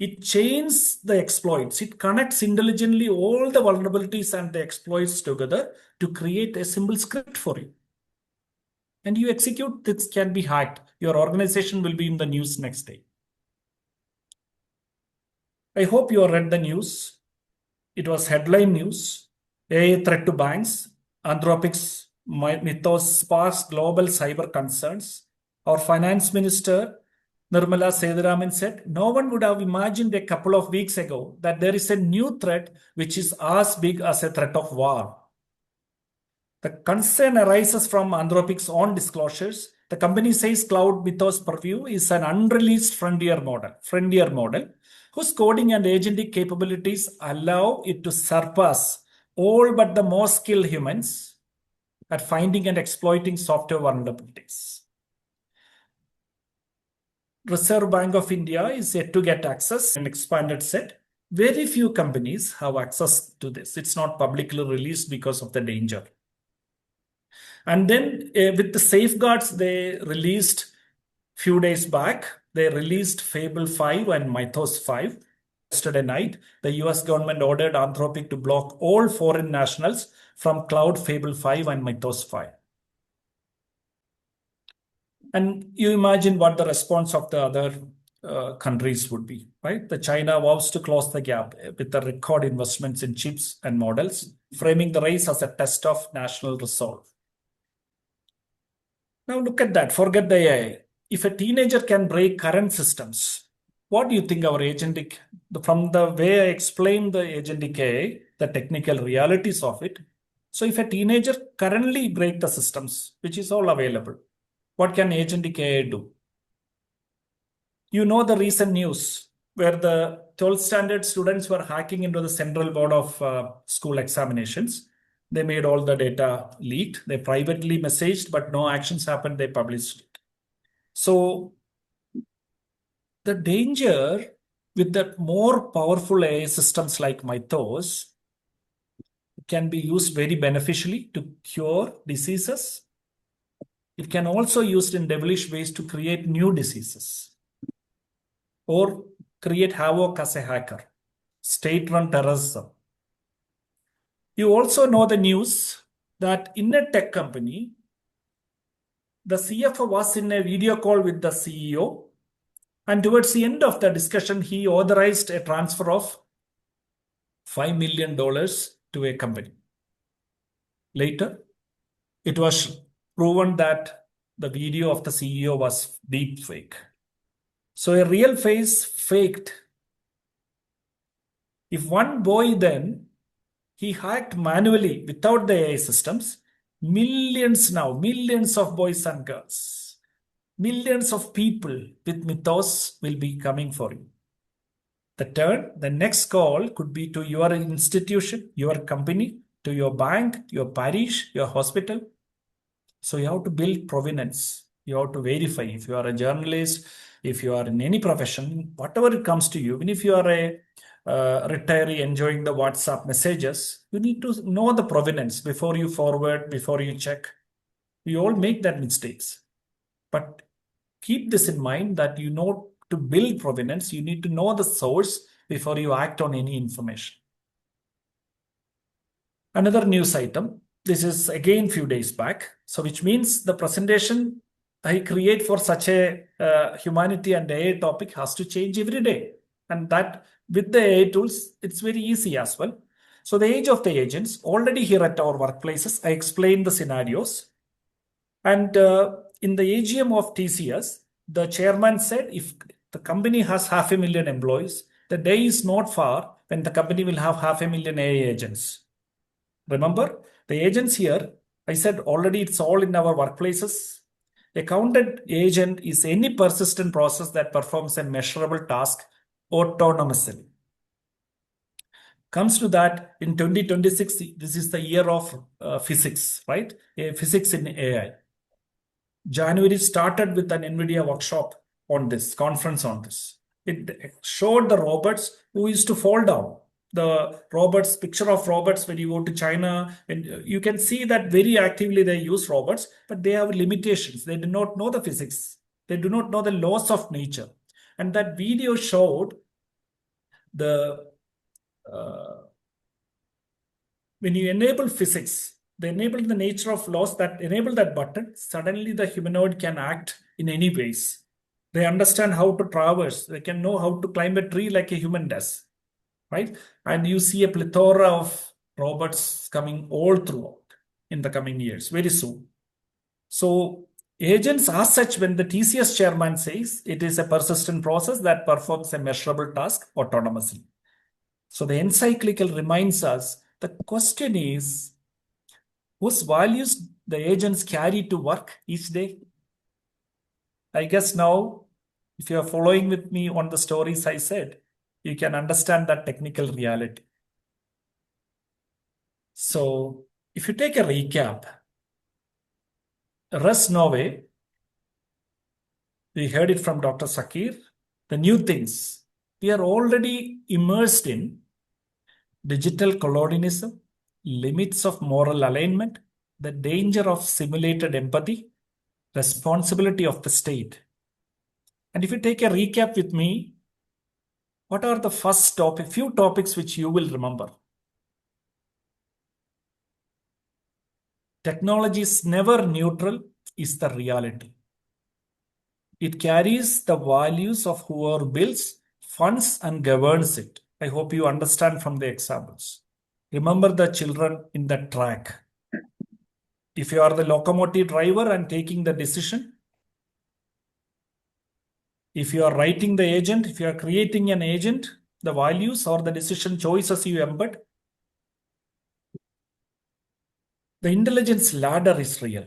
it chains the exploits. It connects intelligently all the vulnerabilities and the exploits together to create a simple script for you. and you execute, this can be hacked. Your organization will be in the news next day. I hope you have read the news. It was headline news. AI threat to banks. Anthropic's mythos sparks global cyber concerns. Our finance minister, Nirmala Sethuraman, said, no one would have imagined a couple of weeks ago that there is a new threat which is as big as a threat of war. The concern arises from Anthropic's own disclosures. The company says Cloud Mythos Purview is an unreleased frontier model whose coding and agentic capabilities allow it to surpass all but the most skilled humans at finding and exploiting software vulnerabilities. Reserve Bank of India is yet to get access, an expanded set. Very few companies have access to this. It's not publicly released because of the danger. And then with the safeguards they released few days back, they released Fable 5 and Mythos 5. Yesterday night, the US government ordered Anthropic to block all foreign nationals from Cloud Fable 5 and Mythos 5. And you imagine what the response of the other countries would be, right? The China vows to close the gap with the record investments in chips and models, framing the race as a test of national resolve. Now look at that, forget the AI. If a teenager can break current systems, what do you think our agentic, from the way I explained the agentic AI, the technical realities of it. So if a teenager currently break the systems, which is all available, what can agentic AI do? You know the recent news where the 12th standard students were hacking into the central board of school examinations. They made all the data leaked. They privately messaged, but no actions happened. They published it. So the danger with the more powerful AI systems like Mythos can be used very beneficially to cure diseases. It can also be used in devilish ways to create new diseases or create havoc as a hacker, state-run terrorism. You also know the news that in a tech company, the CFO was in a video call with the CEO, and towards the end of the discussion, he authorized a transfer of $5 million to a company. Later, it was proven that the video of the CEO was deep fake. So a real face faked. If one boy then, he hacked manually without the AI systems, millions of boys and girls, millions of people with mythos will be coming for you. The next call could be to your institution, your company, to your bank, your parish, your hospital. So you have to build provenance. You have to verify. If you are a journalist, if you are in any profession, whatever it comes to you, even if you are a retiree enjoying the WhatsApp messages, you need to know the provenance before you forward, before you check. We all make that mistakes. But keep this in mind that you know to build provenance, you need to know the source before you act on any information. Another news item. This is again few days back. So which means the presentation I create for such a humanity and AI topic has to change every day. And that with the AI tools, it's very easy as well. So the age of the agents, already here at our workplaces, I explained the scenarios. And in the AGM of TCS, the chairman said if the company has 500,000 employees, the day is not far when the company will have 500,000 AI agents. Remember, the agents here, I said already it's all in our workplaces. A counted agent is any persistent process that performs a measurable task autonomously. Comes to that in 2026, this is the year of physics, right? Physics in AI. January started with an NVIDIA workshop on this, conference on this. It showed the robots who used to fall down. The robots, picture of robots when you go to China, and you can see that very actively they use robots, but they have limitations. They do not know the physics. They do not know the laws of nature. And that video showed the when you enable physics, they enable the nature of laws that enable that button. Suddenly the humanoid can act in any ways. They understand how to traverse. They can know how to climb a tree like a human does, right? And you see a plethora of robots coming all throughout in the coming years, very soon. So agents as such, when the TCS chairman says it is a persistent process that performs a measurable task autonomously. So the encyclical reminds us the question is, whose values the agents carry to work each day? I guess now, if you are following with me on the stories I said, you can understand that technical reality. So if you take a recap, Res Nove, we heard it from Dr. Zakir, the new things. We are already immersed in digital colonialism, limits of moral alignment, the danger of simulated empathy, responsibility of the state. And if you take a recap with me, what are the few topics which you will remember? Technology is never neutral, is the reality. It carries the values of whoever builds, funds, and governs it. I hope you understand from the examples. Remember the children in the track. If you are the locomotive driver and taking the decision, if you are writing the agent, if you are creating an agent, the values or the decision choices you embed, the intelligence ladder is real.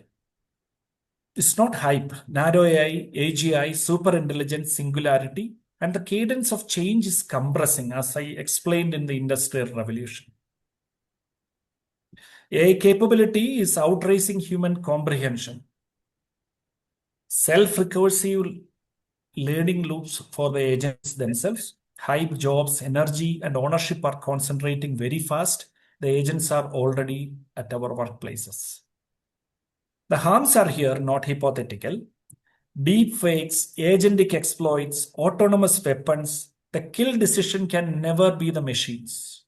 It's not hype, narrow AI, AGI, super intelligence, singularity, and the cadence of change is compressing, as I explained in the Industrial Revolution. AI capability is outracing human comprehension. Self-recursive learning loops for the agents themselves. Hype, jobs, energy, and ownership are concentrating very fast. The agents are already at our workplaces. The harms are here, not hypothetical. Deep fakes, agentic exploits, autonomous weapons. The kill decision can never be the machines.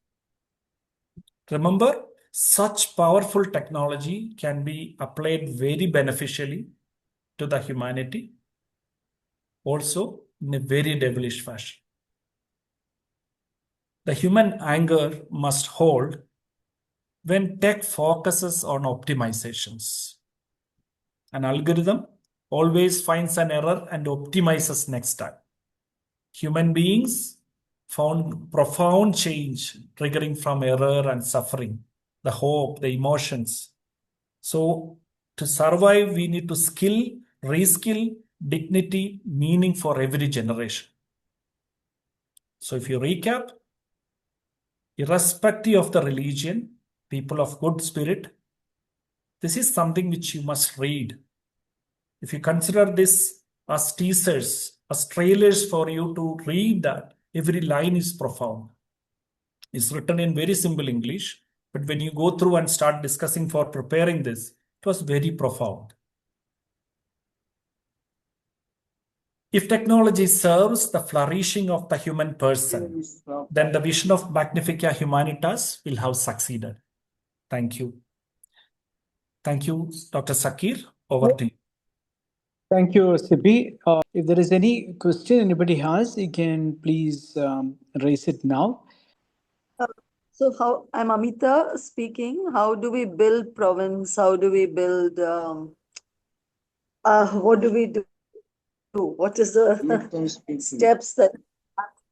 Remember, such powerful technology can be applied very beneficially to the humanity, also in a very devilish fashion. The human anger must hold when tech focuses on optimizations. An algorithm always finds an error and optimizes next time. Human beings found profound change triggering from error and suffering, the hope, the emotions. So to survive, we need to skill, reskill, dignity, meaning for every generation. So if you recap, irrespective of the religion, people of good spirit, this is something which you must read. If you consider this as teasers, as trailers for you to read that, every line is profound. It's written in very simple English, but when you go through and start discussing for preparing this, it was very profound. If technology serves the flourishing of the human person, then the vision of Magnifica Humanitas will have succeeded. Thank you. Thank you, Dr. Zakir. Over to you. Thank you, Siby. If there is any question anybody has, you can please raise it now. So I'm Amita speaking. How do we build province? How do we build, what do we do? What is the steps that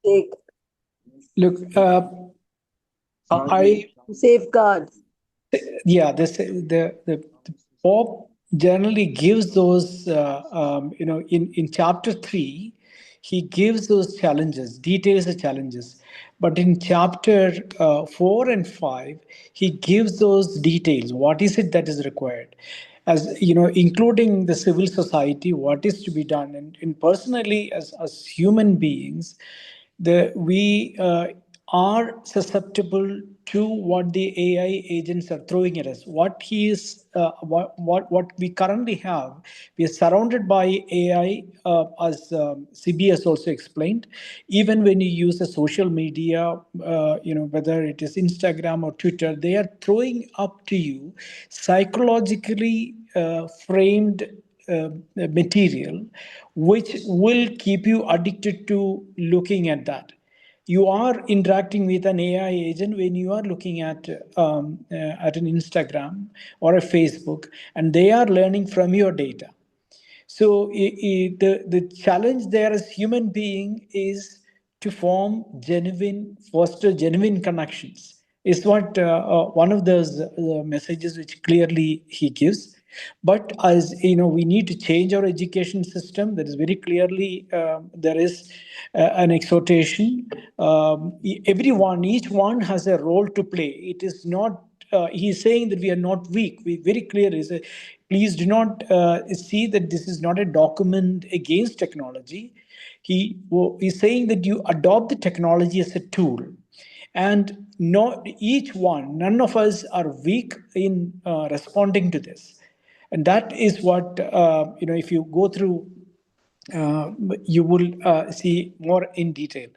we take? Look, Safeguard. Yeah, the Pope generally gives those, in chapter 3, he gives those challenges, details the challenges. But in chapter 4 and 5, he gives those details. What is it that is required? As you know, including the civil society, what is to be done, and personally, as human beings, we are susceptible to what the AI agents are throwing at us. What we currently have, we are surrounded by AI, as Siby has also explained. Even when you use a social media, whether it is Instagram or Twitter, they are throwing up to you psychologically framed material, which will keep you addicted to looking at that. You are interacting with an AI agent when you are looking at an Instagram or a Facebook, and they are learning from your data. So the challenge there as human being is to foster genuine connections. Is what one of those messages which clearly he gives. But as you know, we need to change our education system. There is very clearly there is an exhortation. Each one has a role to play. It is not. He's saying that we are not weak. We very clearly say, please do not see that this is not a document against technology. He's saying that you adopt the technology as a tool, and none of us are weak in responding to this. And that is what, if you go through, you will see more in detail.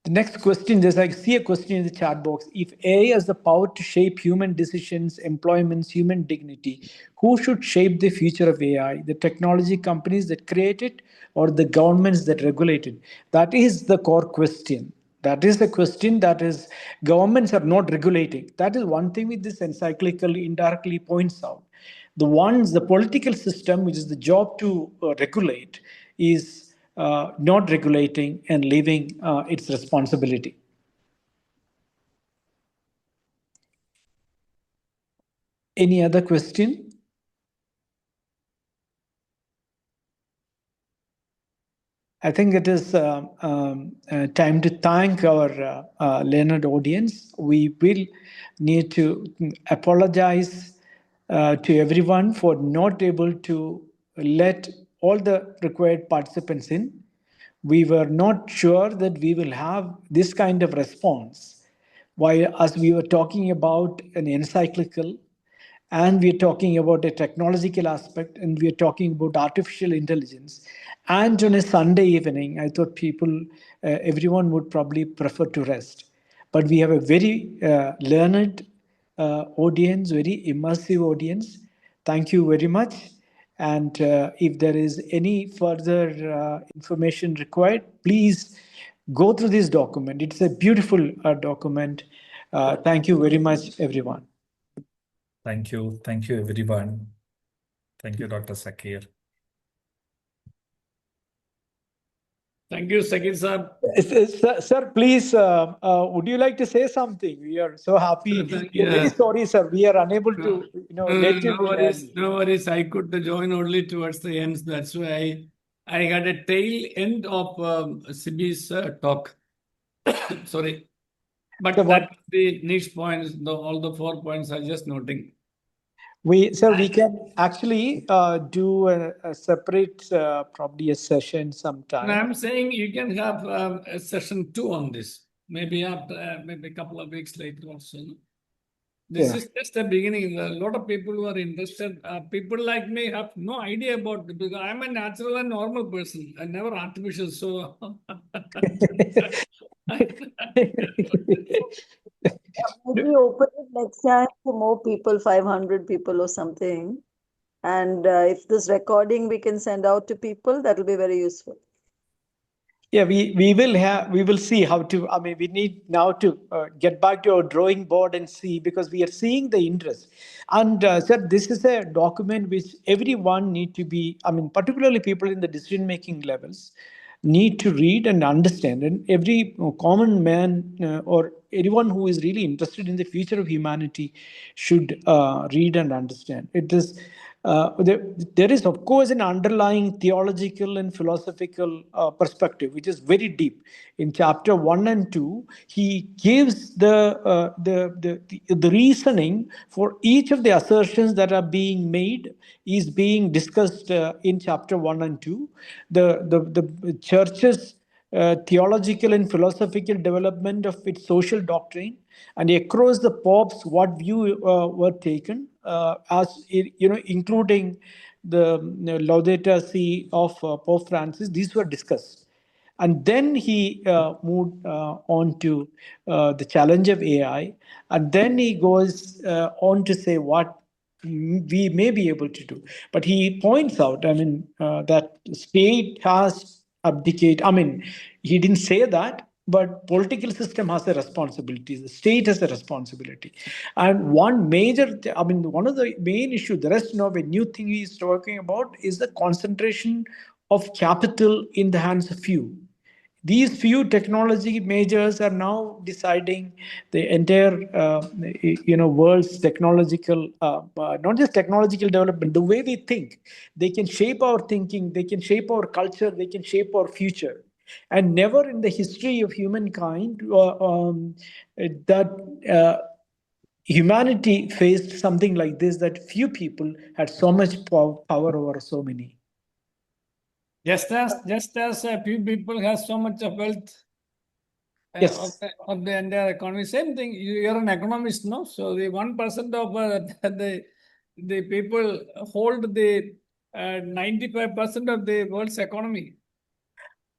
The next question is, I see a question in the chat box. If AI has the power to shape human decisions, employments, human dignity, who should shape the future of AI? The technology companies that create it or the governments that regulate it? That is the core question. That is the question that is, governments are not regulating. That is one thing with this encyclical indirectly points out. The political system, which is the job to regulate, is not regulating and leaving its responsibility. Any other question? I think it is time to thank our learned audience. We will need to apologize to everyone for not able to let all the required participants in. We were not sure that we will have this kind of response. While as we were talking about an encyclical, and we're talking about a technological aspect, and we're talking about artificial intelligence. And on a Sunday evening, I thought everyone would probably prefer to rest. But we have a very learned audience, very immersive audience. Thank you very much. And if there is any further information required, please go through this document. It's a beautiful document. Thank you very much, everyone. Thank you. Thank you, everyone. Thank you, Dr. Zakir. Thank you, Zakir sir. Sir, please, would you like to say something? We are so happy. We're very sorry, sir. We are unable to, let you. No worries. I could join only towards the end. That's why I got a tail end of Siby's talk. Sorry. But that's the niche points, all the 4 points are just noting. We can actually do a separate, probably a session sometime. I'm saying you can have a session 2 on this, maybe after, maybe a couple of weeks later also. This is just the beginning. A lot of people who are interested, people like me have no idea about it because I'm a natural and normal person. I never artificial. So maybe open it next time for more people, 500 people or something. And if this recording we can send out to people, that will be very useful. Yeah, we will see how to. I mean, we need now to get back to our drawing board and see, because we are seeing the interest. And sir, this is a document which everyone need to be. I mean, particularly people in the decision-making levels need to read and understand. And every common man or anyone who is really interested in the future of humanity should read and understand. It is. There is, of course, an underlying theological and philosophical perspective, which is very deep. In chapter 1 and 2, he gives the reasoning for each of the assertions that are being made is being discussed in chapter 1 and 2. The church's theological and philosophical development of its social doctrine, and across the popes, what view were taken, including the Laudato Si of Pope Francis. These were discussed. And then he moved on to the challenge of AI. And then he goes on to say what we may be able to do. But he points out, that state has abdicated. He didn't say that, but political system has a responsibility. The state has a responsibility. And one of the main issues, the rest of a new thing he's talking about is the concentration of capital in the hands of few. These few technology majors are now deciding the entire, world's technological, not just technological development, the way we think. They can shape our thinking, they can shape our culture, they can shape our future. And never in the history of humankind that humanity faced something like this, that few people had so much power over so many. Just as a few people have so much of wealth Yes. of the entire economy. Same thing. You're an economist, no? So the 1% of the people hold the 95% of the world's economy.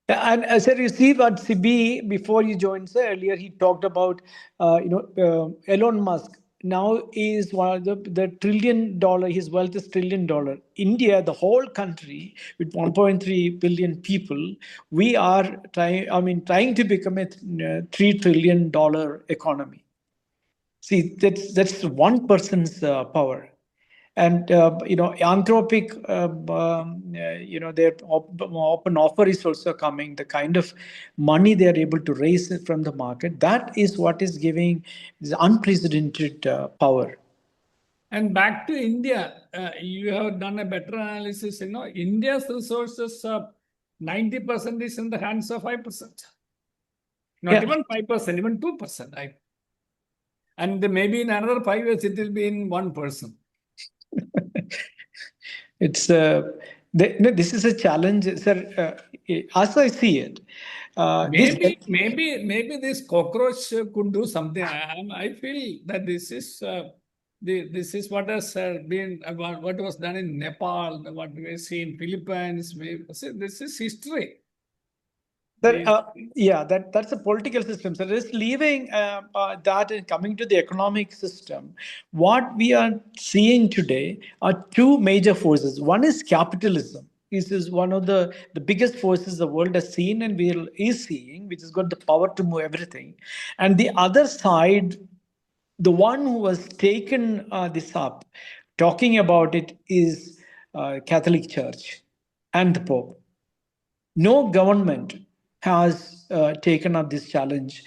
And sir, you see what Siby, before you joined, sir, earlier he talked about, Elon Musk now is one of the $1 trillion, his wealth is $1 trillion. India, the whole country with 1.3 billion people, we are trying to become a $3 trillion economy. See, that's one person's power. And Anthropic, their open offer is also coming. The kind of money they are able to raise from the market, that is what is giving this unprecedented power. And back to India, you have done a better analysis. India's resources, 90% is in the hands of 5%. Not even 5%, even 2%. And maybe in another 5 years, it will be in 1%. It's this is a challenge, sir. As I see it, maybe this cockroach could do something. I feel that this is what has been about, what was done in Nepal, what we see in Philippines. This is history. That's a political system. So just leaving that and coming to the economic system, what we are seeing today are two major forces. One is capitalism. This is one of the biggest forces the world has seen and is seeing, which has got the power to move everything. And the other side, the one who has taken this up, talking about it, is Catholic Church and the Pope. No government has taken up this challenge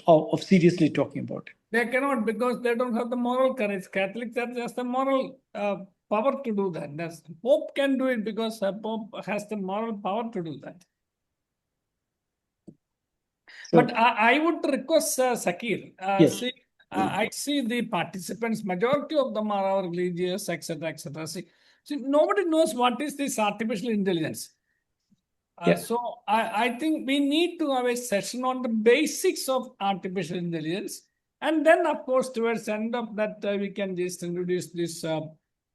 of seriously talking about it. They cannot, because they don't have the moral courage. Catholic Church has the moral power to do that. The Pope can do it because the Pope has the moral power to do that. But I would request Zakir. Yes. I see the participants, majority of them are our religious, etc., etc. See, nobody knows what is this artificial intelligence. So I think we need to have a session on the basics of artificial intelligence. And then, of course, towards the end of that, we can just introduce this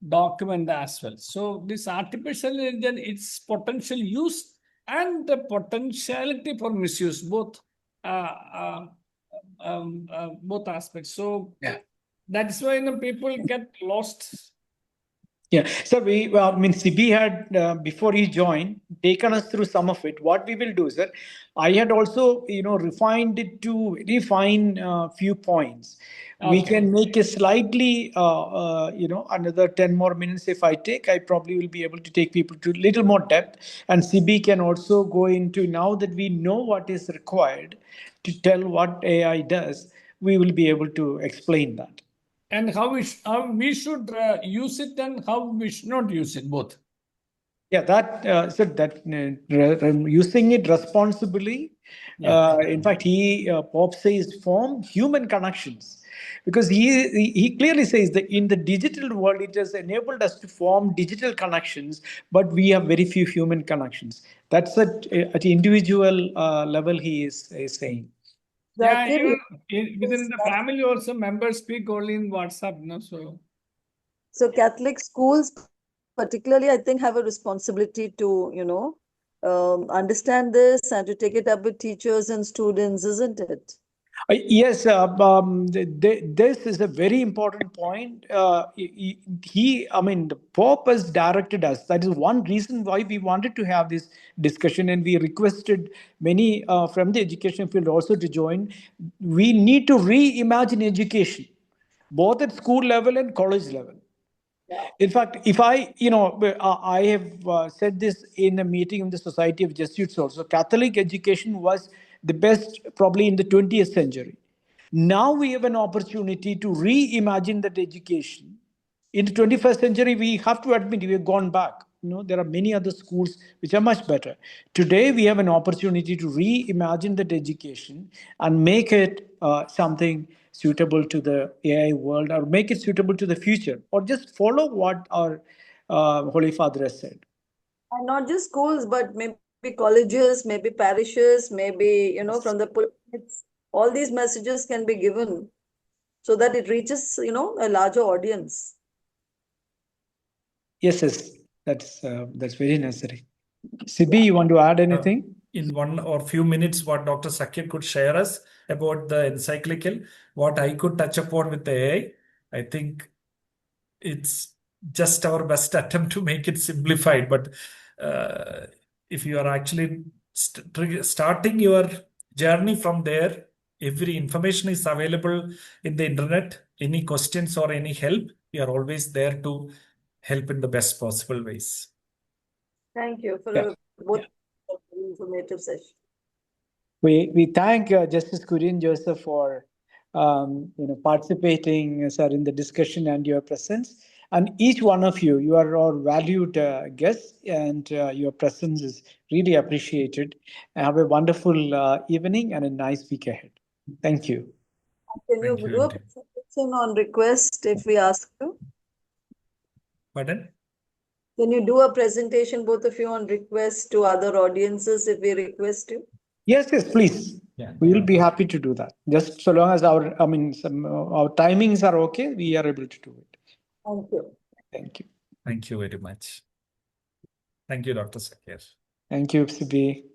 document as well. So this artificial intelligence, its potential use and the potentiality for misuse, both aspects. So that's why people get lost. Yeah. So Siby had, before he joined, taken us through some of it. What we will do, sir, I had also, refined it to refine a few points. Okay. We can make a slightly, another 10 more minutes if I probably will be able to take people to a little more depth. And Siby can also go into, now that we know what is required to tell what AI does, we will be able to explain that. And how we should use it and how we should not use it, both. Yeah, using it responsibly. In fact, Pope says form human connections, because he clearly says that in the digital world, it has enabled us to form digital connections, but we have very few human connections. That's at the individual level he is saying. Yeah, Zakir, even within the family also, members speak only in WhatsApp, no? so Catholic schools, particularly, I think, have a responsibility to, understand this and to take it up with teachers and students, isn't it? Yes, this is a very important point. I mean, the Pope has directed us. That is one reason why we wanted to have this discussion, and we requested many from the education field also to join. We need to reimagine education, both at school level and college level. In fact, if I have said this in a meeting of the Society of Jesuits also, Catholic education was the best probably in the 20th century. Now we have an opportunity to reimagine that education. In the 21st century, we have to admit we have gone back. There are many other schools which are much better. Today, we have an opportunity to reimagine that education and make it something suitable to the AI world, or make it suitable to the future, or just follow what our Holy Father has said. And not just schools, but maybe colleges, maybe parishes, maybe, from the pulpits. All these messages can be given so that it reaches, a larger audience. Yes, that's very necessary. Siby, you want to add anything? In one or few minutes, what Dr. Zakir could share us about the encyclical, what I could touch upon with the AI, I think it's just our best attempt to make it simplified. But if you are actually starting your journey from there, every information is available in the internet. Any questions or any help, we are always there to help in the best possible ways. Thank you for Yeah. both informative session. We thank Justice Kurian Joseph for participating, sir, in the discussion and your presence. And each one of you, you are our valued guests, and your presence is really appreciated. Have a wonderful evening and a nice week ahead. Thank you. Can you Thank you do a indeed. presentation on request if we ask you? Pardon? Can you do a presentation, both of you, on request to other audiences if we request you? Yes, please. Yeah. We will be happy to do that. Just so long as our timings are okay, we are able to do it. Thank you. Thank you. Thank you very much. Thank you, Dr. Zakir. Thank you, Siby.